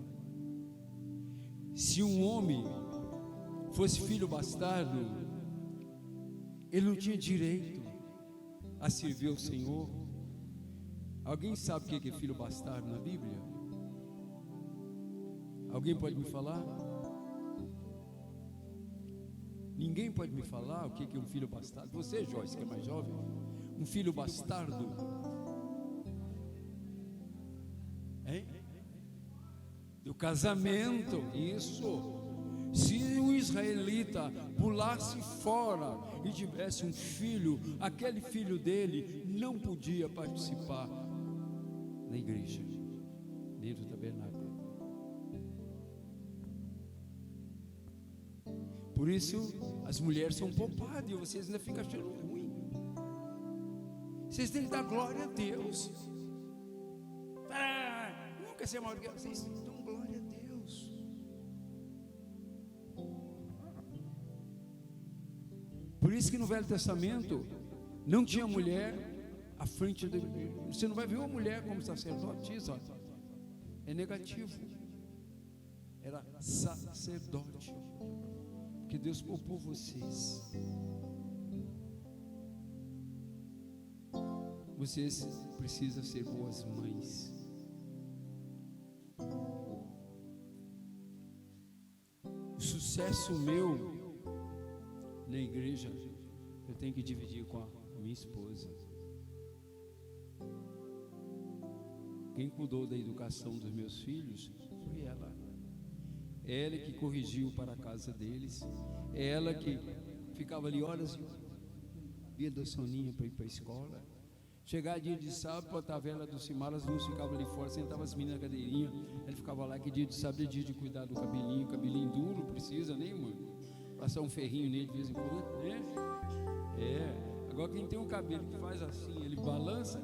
Se um homem fosse filho bastardo, ele não tinha direito a servir ao Senhor. Alguém sabe o que é filho bastardo na Bíblia? Alguém pode me falar? Ninguém pode me falar o que é um filho bastardo? Você, Joyce, que é mais jovem, um filho bastardo, hein? Do casamento, isso. Se um israelita pulasse fora e tivesse um filho, aquele filho dele não podia participar na igreja, dentro do tabernáculo. Por isso, as mulheres são poupadas e vocês ainda ficam achando ruim. Vocês têm que dar glória a Deus. Nunca ser maior que vocês dão glória a Deus. Por isso que no Velho Testamento não tinha mulher à frente de... Você não vai ver uma mulher como sacerdotisa. É negativo. Era sacerdote. Porque Deus poupou vocês. Vocês precisam ser boas mães. O sucesso meu na igreja eu tenho que dividir com a minha esposa. Quem cuidou da educação dos meus filhos foi ela. Ela que corrigiu para a casa deles. Ela que ficava ali horas e ia dar soninha para ir para a escola. Chegar dia de sábado, a tavela do Cimar, as duas ficavam ali fora, sentavam as meninas na cadeirinha. Ele ficava lá, que dia de sábado é dia de cuidar do cabelinho duro, precisa, né, mãe? Passar um ferrinho nele de vez em quando, né? Agora quem tem um cabelo que faz assim, ele balança,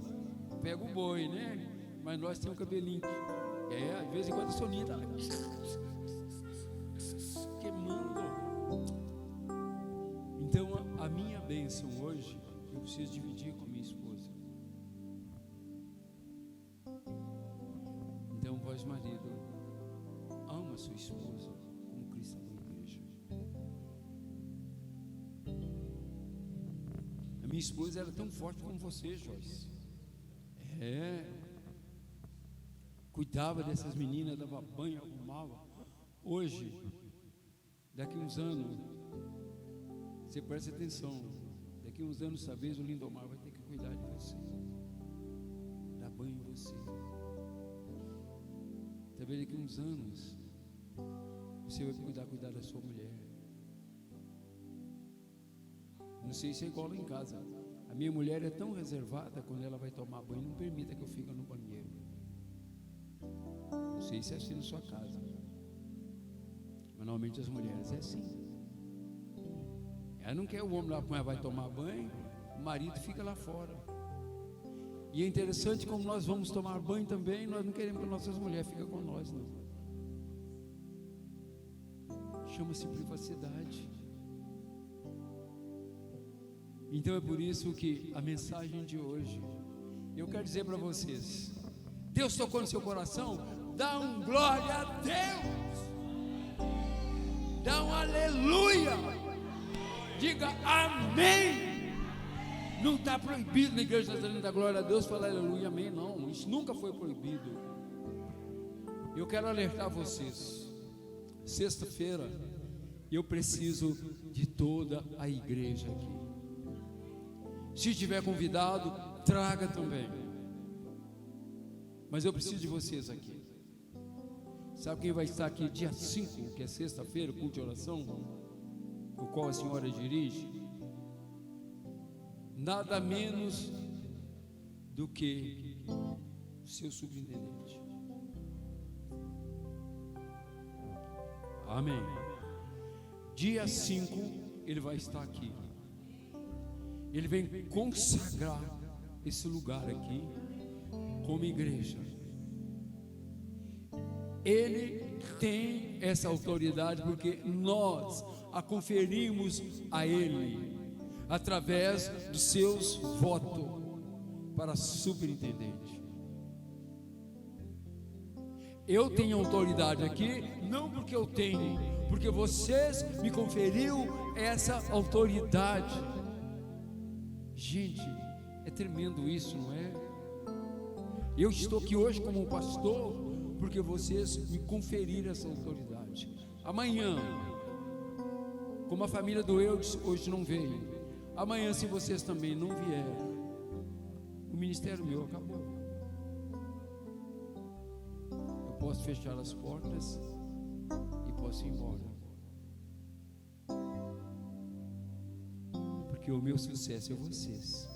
pega o boi, né? Mas nós temos um cabelinho que, de vez em quando a soninha está lá queimando. Então a minha bênção hoje eu preciso dividir com minha esposa. Então, vós marido, ama a sua esposa como Cristo amou a igreja. A minha esposa era tão forte como você, Joyce. Cuidava dessas meninas, dava banho, arrumava. Hoje, daqui uns anos, você presta atenção, daqui uns anos, talvez o Lindomar vai ter que cuidar de você, dar banho em você. Talvez daqui uns anos, você vai cuidar da sua mulher. Não sei se é igual lá em casa. A minha mulher é tão reservada, quando ela vai tomar banho, não permita que eu fique no banheiro. Não sei se é assim na sua casa, mas normalmente as mulheres é assim. Ela não quer o homem lá, quando ela vai tomar banho, o marido fica lá fora. E é interessante como nós vamos tomar banho também, nós não queremos que nossas mulheres fiquem com nós, não. Chama-se privacidade. Então é por isso que a mensagem de hoje, eu quero dizer para vocês, Deus tocou no seu coração, dá um glória a Deus, dá um aleluia, diga amém. Não está proibido na igreja nazarena da glória a Deus falar aleluia, amém, não, isso nunca foi proibido. Eu quero alertar vocês, sexta-feira eu preciso de toda a igreja aqui. Se tiver convidado, traga também. Mas eu preciso de vocês aqui. Sabe quem vai estar aqui dia 5, que é sexta-feira, culto de oração, o qual a senhora dirige? Nada menos do que o seu subintendente. Amém. Dia 5 ele vai estar aqui. Ele vem consagrar esse lugar aqui como igreja. Ele tem essa autoridade porque nós a conferimos a Ele através dos seus votos para superintendente. Eu tenho autoridade aqui, não porque eu tenho, porque vocês me conferiu essa autoridade. Gente, é tremendo isso, não é? Eu estou aqui hoje como pastor porque vocês me conferiram essa autoridade. Amanhã, como a família do Eudes hoje não veio, amanhã, se vocês também não vierem, o ministério meu acabou. Eu posso fechar as portas e posso ir embora, porque o meu sucesso é vocês.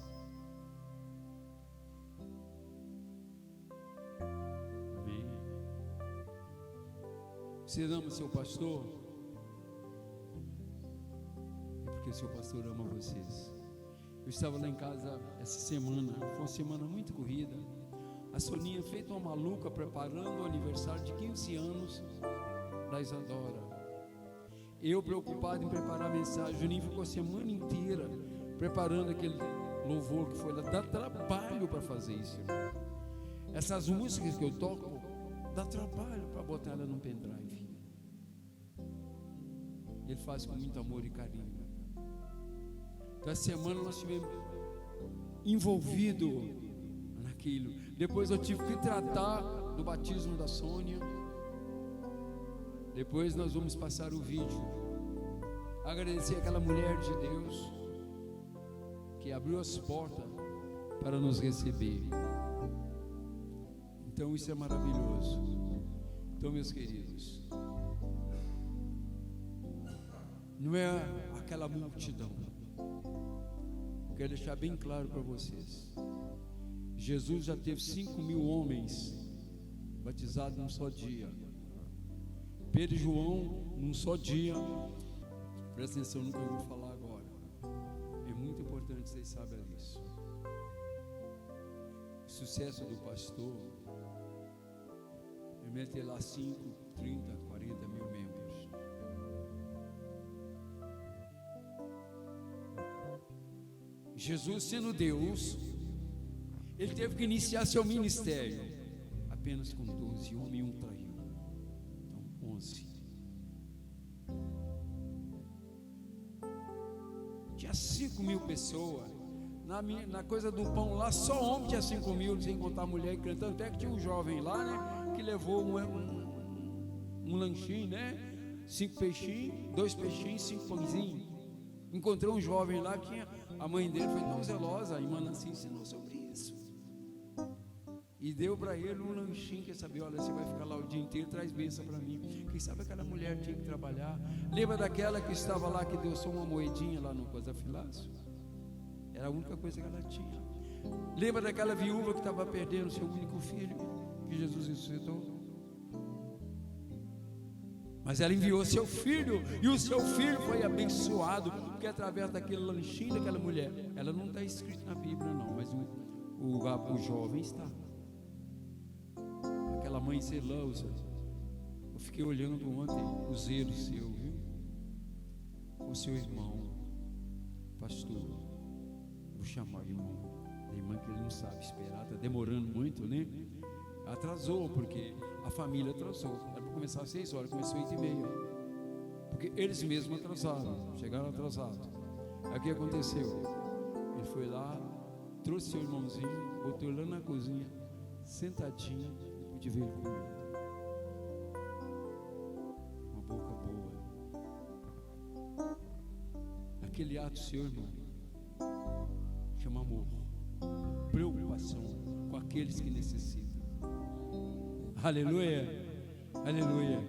Amém? Você ama seu pastor? É porque seu pastor ama vocês. Eu estava lá em casa essa semana, foi uma semana muito corrida. A Soninha feita uma maluca preparando o aniversário de 15 anos da Isadora. Eu preocupado em preparar a mensagem. O Juninho ficou a semana inteira preparando aquele louvor que foi lá. Dá trabalho para fazer isso. Essas músicas que eu toco, dá trabalho para botar ela no pendrive. Ele faz com muito amor e carinho. Então, essa semana nós estivemos envolvidos naquilo. Depois eu tive que tratar do batismo da Sônia. Depois nós vamos passar o vídeo. Agradecer aquela mulher de Deus que abriu as portas para nos receber. Então isso é maravilhoso. Então, meus queridos, não é aquela multidão. Quero deixar bem claro para vocês. Jesus já teve 5.000 homens batizados num só dia. Pedro e João num só dia. Presta atenção no que eu vou falar agora. É muito importante vocês saberem disso. O sucesso do pastor é meter lá 5, 30, 40 mil membros. Jesus, sendo Deus, ele teve que iniciar seu ministério apenas com 12, homem e um traiu. Então 11. Tinha 5.000 pessoas. Na coisa do pão lá, só homem tinha 5.000, sem contar a mulher cantando. Até que tinha um jovem lá, né, que levou um lanchinho, né, 5 peixinhos, 2 peixinhos, 5 pãozinhos. Encontrei um jovem lá que a mãe dele foi tão zelosa, a irmã Nancy ensinou sobre isso. E deu para ele um lanchinho, quer saber, olha, você vai ficar lá o dia inteiro, traz bênção para mim. Quem sabe aquela mulher tinha que trabalhar. Lembra daquela que estava lá, que deu só uma moedinha lá no Coisa Filácio? Era a única coisa que ela tinha. Lembra daquela viúva que estava perdendo seu único filho, que Jesus ressuscitou? Mas ela enviou seu filho, e o seu filho foi abençoado, porque através daquele lanchinho daquela mulher, ela não está escrita na Bíblia não, mas o jovem está. Aquela mãe zelosa, eu fiquei olhando ontem o zelo seu, viu? O seu irmão, pastor, vou chamar o irmão, a irmã que ele não sabe esperar, está demorando muito, né? Atrasou, porque a família atrasou. Era para começar às 6 horas, começou às 8h30. Porque eles mesmos atrasaram, chegaram atrasados. Aí o que aconteceu? Ele foi lá, trouxe seu irmãozinho, botou ele lá na cozinha, sentadinho, e pude ver ele comendo. Uma boca boa. Aquele ato seu, irmão, chama amor, preocupação com aqueles que necessitam. Aleluia, aleluia.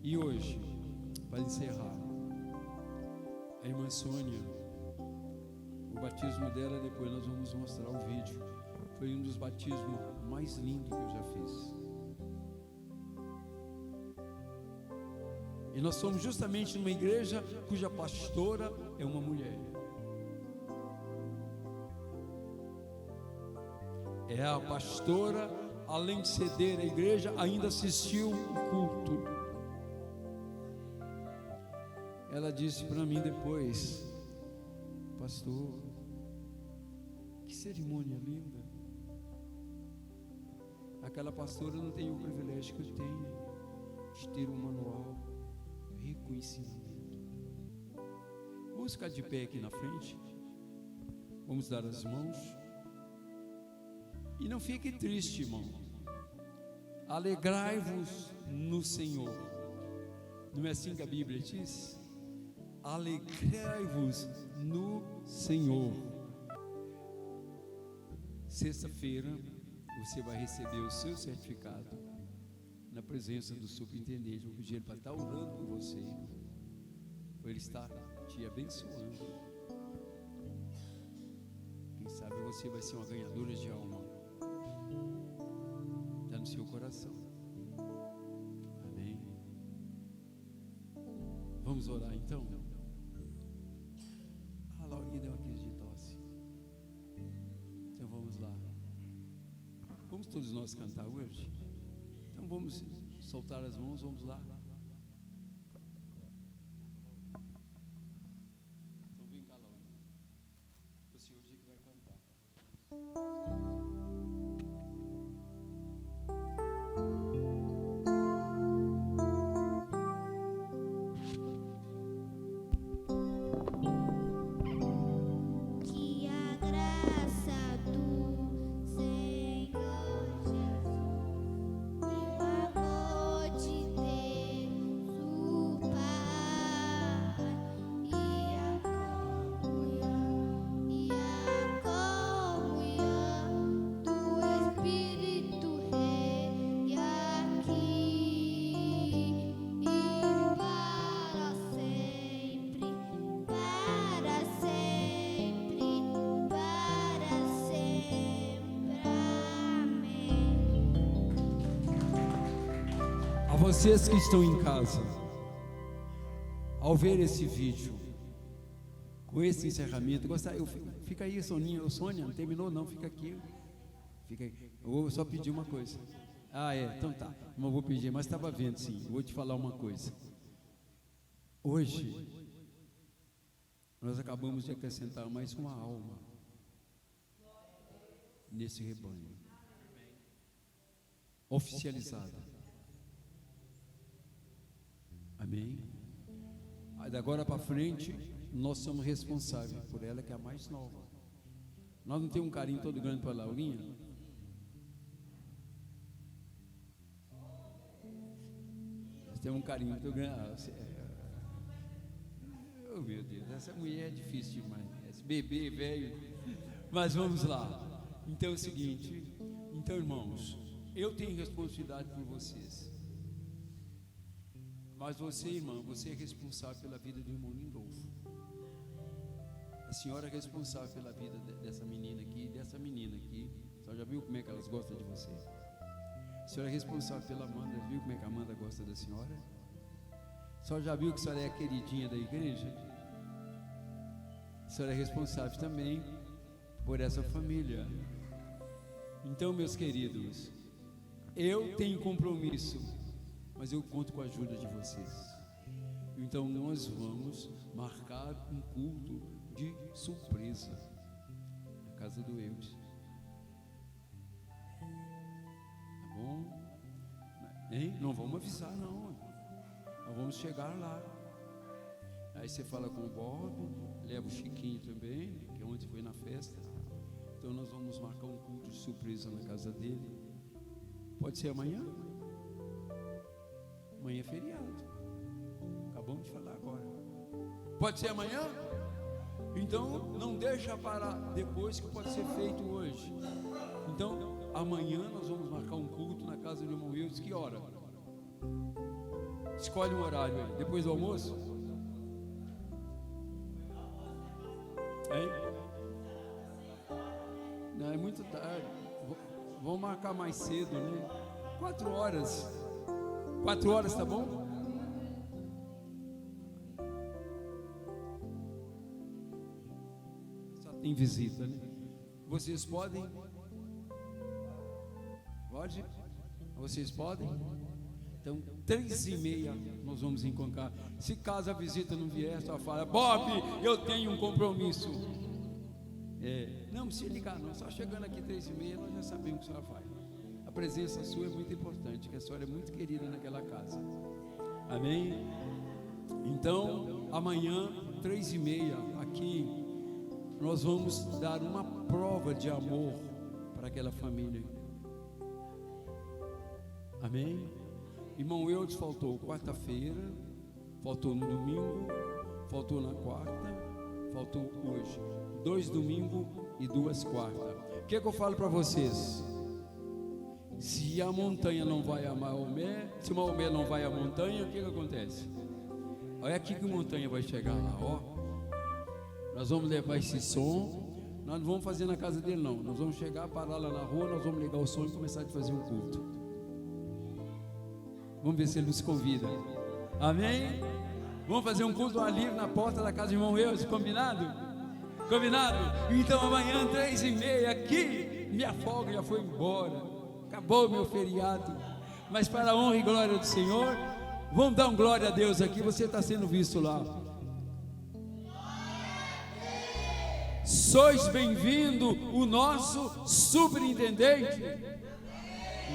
E hoje, para encerrar, a irmã Sônia, o batismo dela, depois nós vamos mostrar o vídeo. Foi um dos batismos mais lindos que eu já fiz. E nós somos justamente numa igreja cuja pastora é uma mulher. É a pastora além de ceder à igreja, ainda assistiu o culto. Ela disse para mim depois: pastor, que cerimônia linda. Aquela pastora não tem o privilégio que eu tenho de ter um manual rico em ensinamento. Vamos ficar de pé aqui na frente. Vamos dar as mãos. E não fique triste, irmão. Alegrai-vos no Senhor. Não é assim que a Bíblia diz? Alegrai-vos no Senhor. Sexta-feira você vai receber o seu certificado na presença do superintendente. Vou pedir ele para estar orando por você, para ele estar te abençoando. Quem sabe você vai ser uma ganhadora de alma. Está no seu coração. Amém. Vamos orar então. A Laurinha deu uma crise de tosse. Então vamos lá. Vamos todos nós cantar hoje? Então vamos soltar as mãos, vamos lá. Então vem cá, Laurinha. Você hoje que vai cantar. Que a graça do Senhor Jesus e o amor de Deus, o Pai, e a comunhão do Espírito reine aqui e para sempre, para sempre, para sempre. Amém. A vocês que estão em casa, ao ver esse vídeo, com esse encerramento, fica aí, Soninha, Sônia, não terminou não, fica aqui. Fica aí. Eu vou só pedir uma coisa. Ah, então tá, não vou pedir, mas estava vendo sim, vou te falar uma coisa. Hoje, nós acabamos de acrescentar mais uma alma nesse rebanho, oficializada. Amém? Aí da agora para frente, nós somos responsáveis por ela, que é a mais nova. Nós não temos um carinho todo grande para a Laurinha? Nós temos um carinho muito grande. Oh meu Deus, essa mulher é difícil demais. Esse bebê velho. Mas vamos lá. Então é o seguinte. Então, irmãos, eu tenho responsabilidade por vocês. Mas você, irmã, você é responsável pela vida do irmão Lindolfo. A senhora é responsável pela vida dessa menina aqui e dessa menina aqui. A senhora já viu como é que elas gostam de você? A senhora é responsável pela Amanda, viu como é que a Amanda gosta da senhora? A senhora já viu que a senhora é a queridinha da igreja? A senhora é responsável também por essa família. Então, meus queridos, eu tenho compromisso, mas eu conto com a ajuda de vocês. Então nós vamos marcar um culto de surpresa na casa do Eudes. Tá bom? Hein? Não vamos avisar não. Nós vamos chegar lá. Aí você fala com o Bob, leva o Chiquinho também, que ontem foi na festa. Então nós vamos marcar um culto de surpresa na casa dele. Pode ser amanhã? Amanhã é feriado. Acabamos de falar agora. Pode ser amanhã? Então não deixa para depois, que pode ser feito hoje. Então amanhã nós vamos marcar um culto na casa do irmão Wilson. Que hora? Escolhe um horário aí. Depois do almoço? Hein? Não, é muito tarde. Vamos marcar mais cedo, né? 4 horas. 4 horas, tá bom? Só tem visita, né? Vocês podem? Pode? Vocês podem? Então, 3h30 nós vamos encontrar. Se caso a visita não vier, só fala: Bob, eu tenho um compromisso. Não precisa ligar não, só chegando aqui 3h30 nós já sabemos o que a senhora faz. A presença sua é muito importante, que a senhora é muito querida naquela casa. Amém? Então, amanhã, 3h30, aqui, nós vamos dar uma prova de amor para aquela família. Amém? Irmão Eudes faltou quarta-feira, faltou no domingo, faltou na quarta, faltou hoje. 2 domingos e 2 quartas. O que eu falo para vocês? Se a montanha não vai a Maomé, se Maomé não vai à montanha, o que acontece? Olha aqui que a montanha vai chegar lá, ó. Nós vamos levar esse som. Nós não vamos fazer na casa dele não. Nós vamos chegar, parar lá na rua, nós vamos ligar o som e começar a fazer um culto. Vamos ver se ele nos convida. Amém? Vamos fazer um culto ali na porta da casa do irmão Eudes, combinado? Combinado? Então amanhã 3h30 aqui, minha folga já foi embora. Acabou meu feriado. Mas para a honra e glória do Senhor, vamos dar um glória a Deus aqui. Você está sendo visto lá. Sois bem-vindo o nosso superintendente.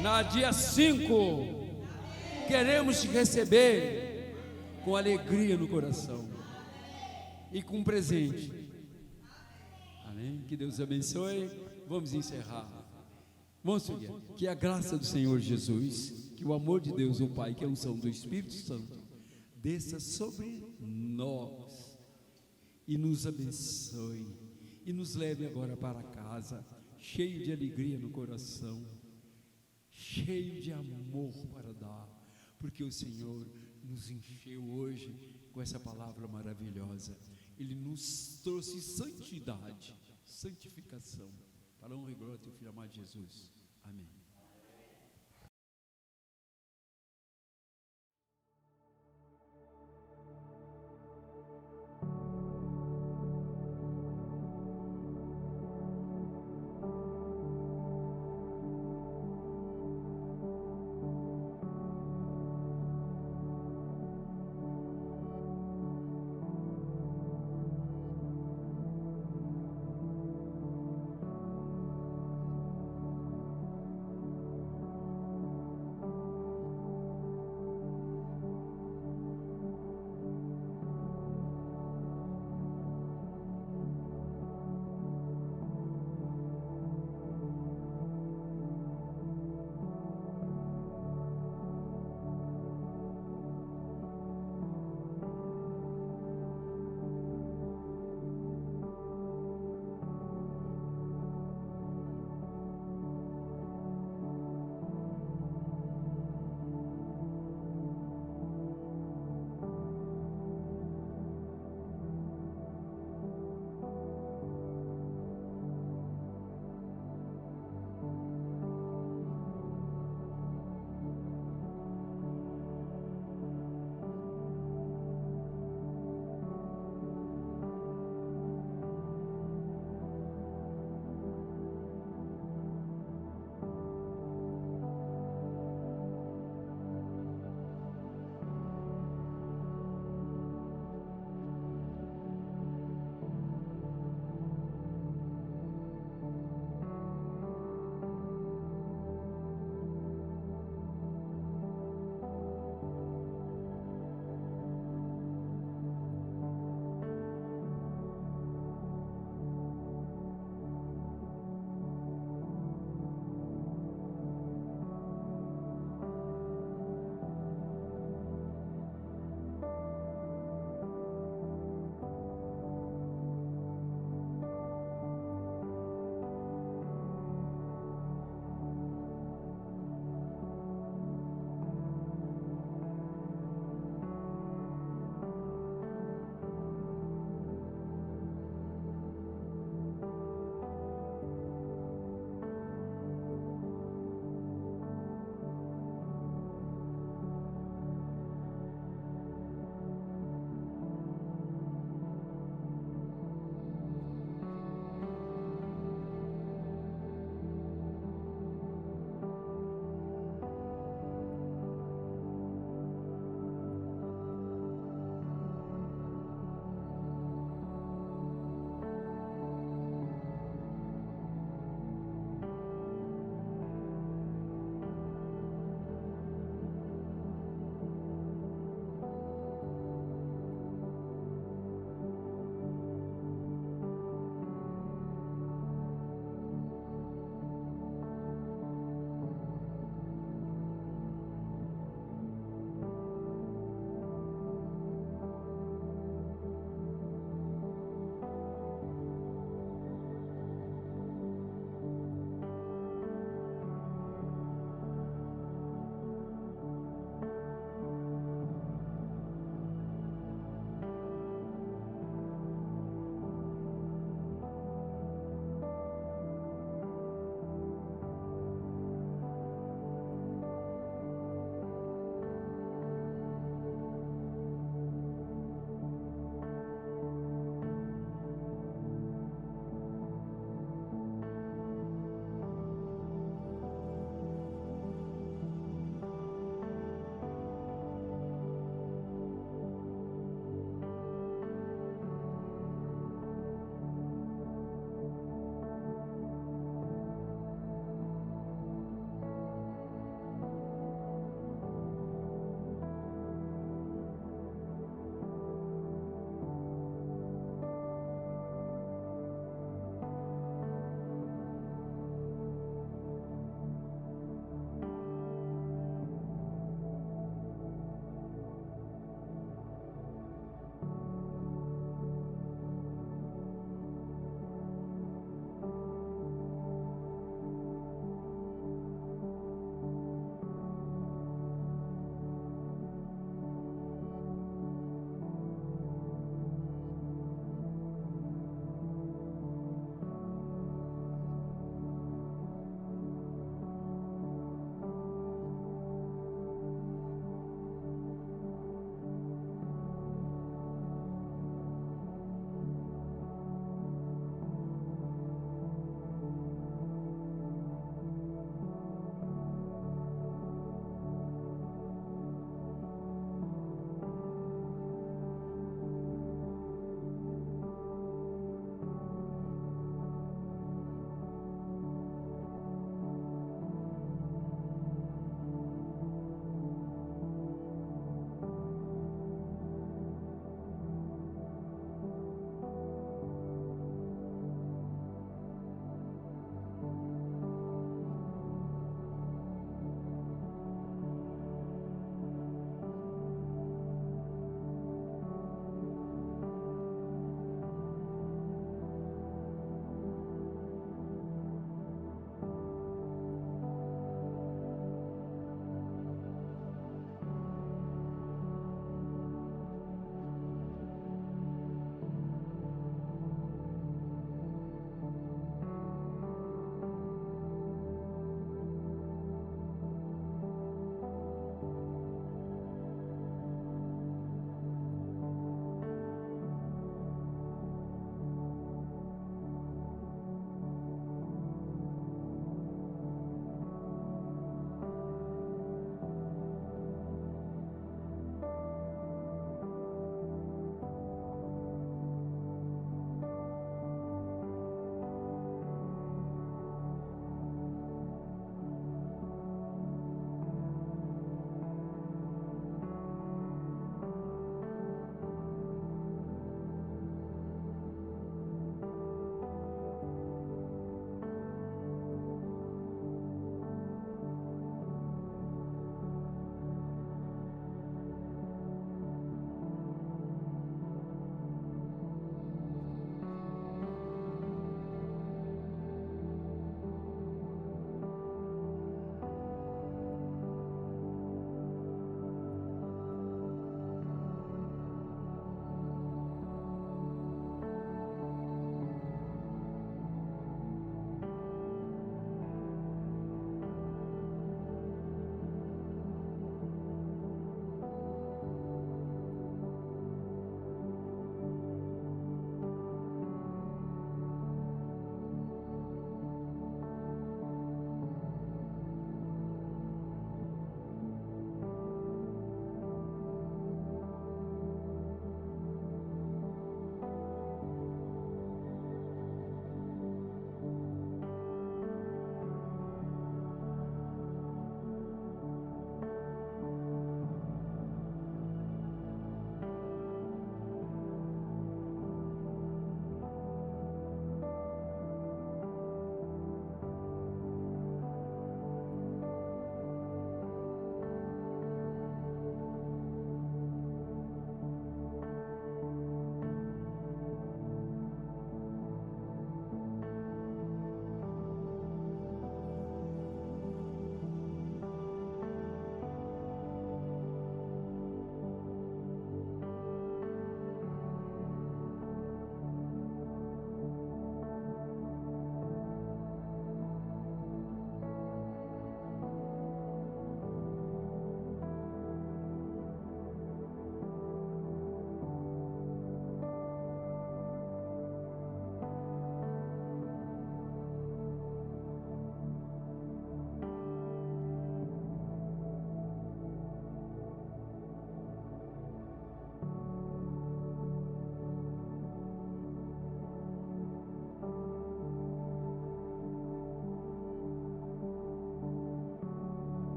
Na dia 5 queremos te receber com alegria no coração e com um presente. Amém? Que Deus abençoe. Vamos encerrar. Vamos seguir. Que a graça do Senhor Jesus, que o amor de Deus, o Pai, que a unção do Espírito Santo desça sobre nós e nos abençoe e nos leve agora para casa, cheio de alegria no coração, cheio de amor para dar, porque o Senhor nos encheu hoje com essa palavra maravilhosa. Ele nos trouxe santidade, santificação, para a honra e glória do Filho amado Jesus. Amém.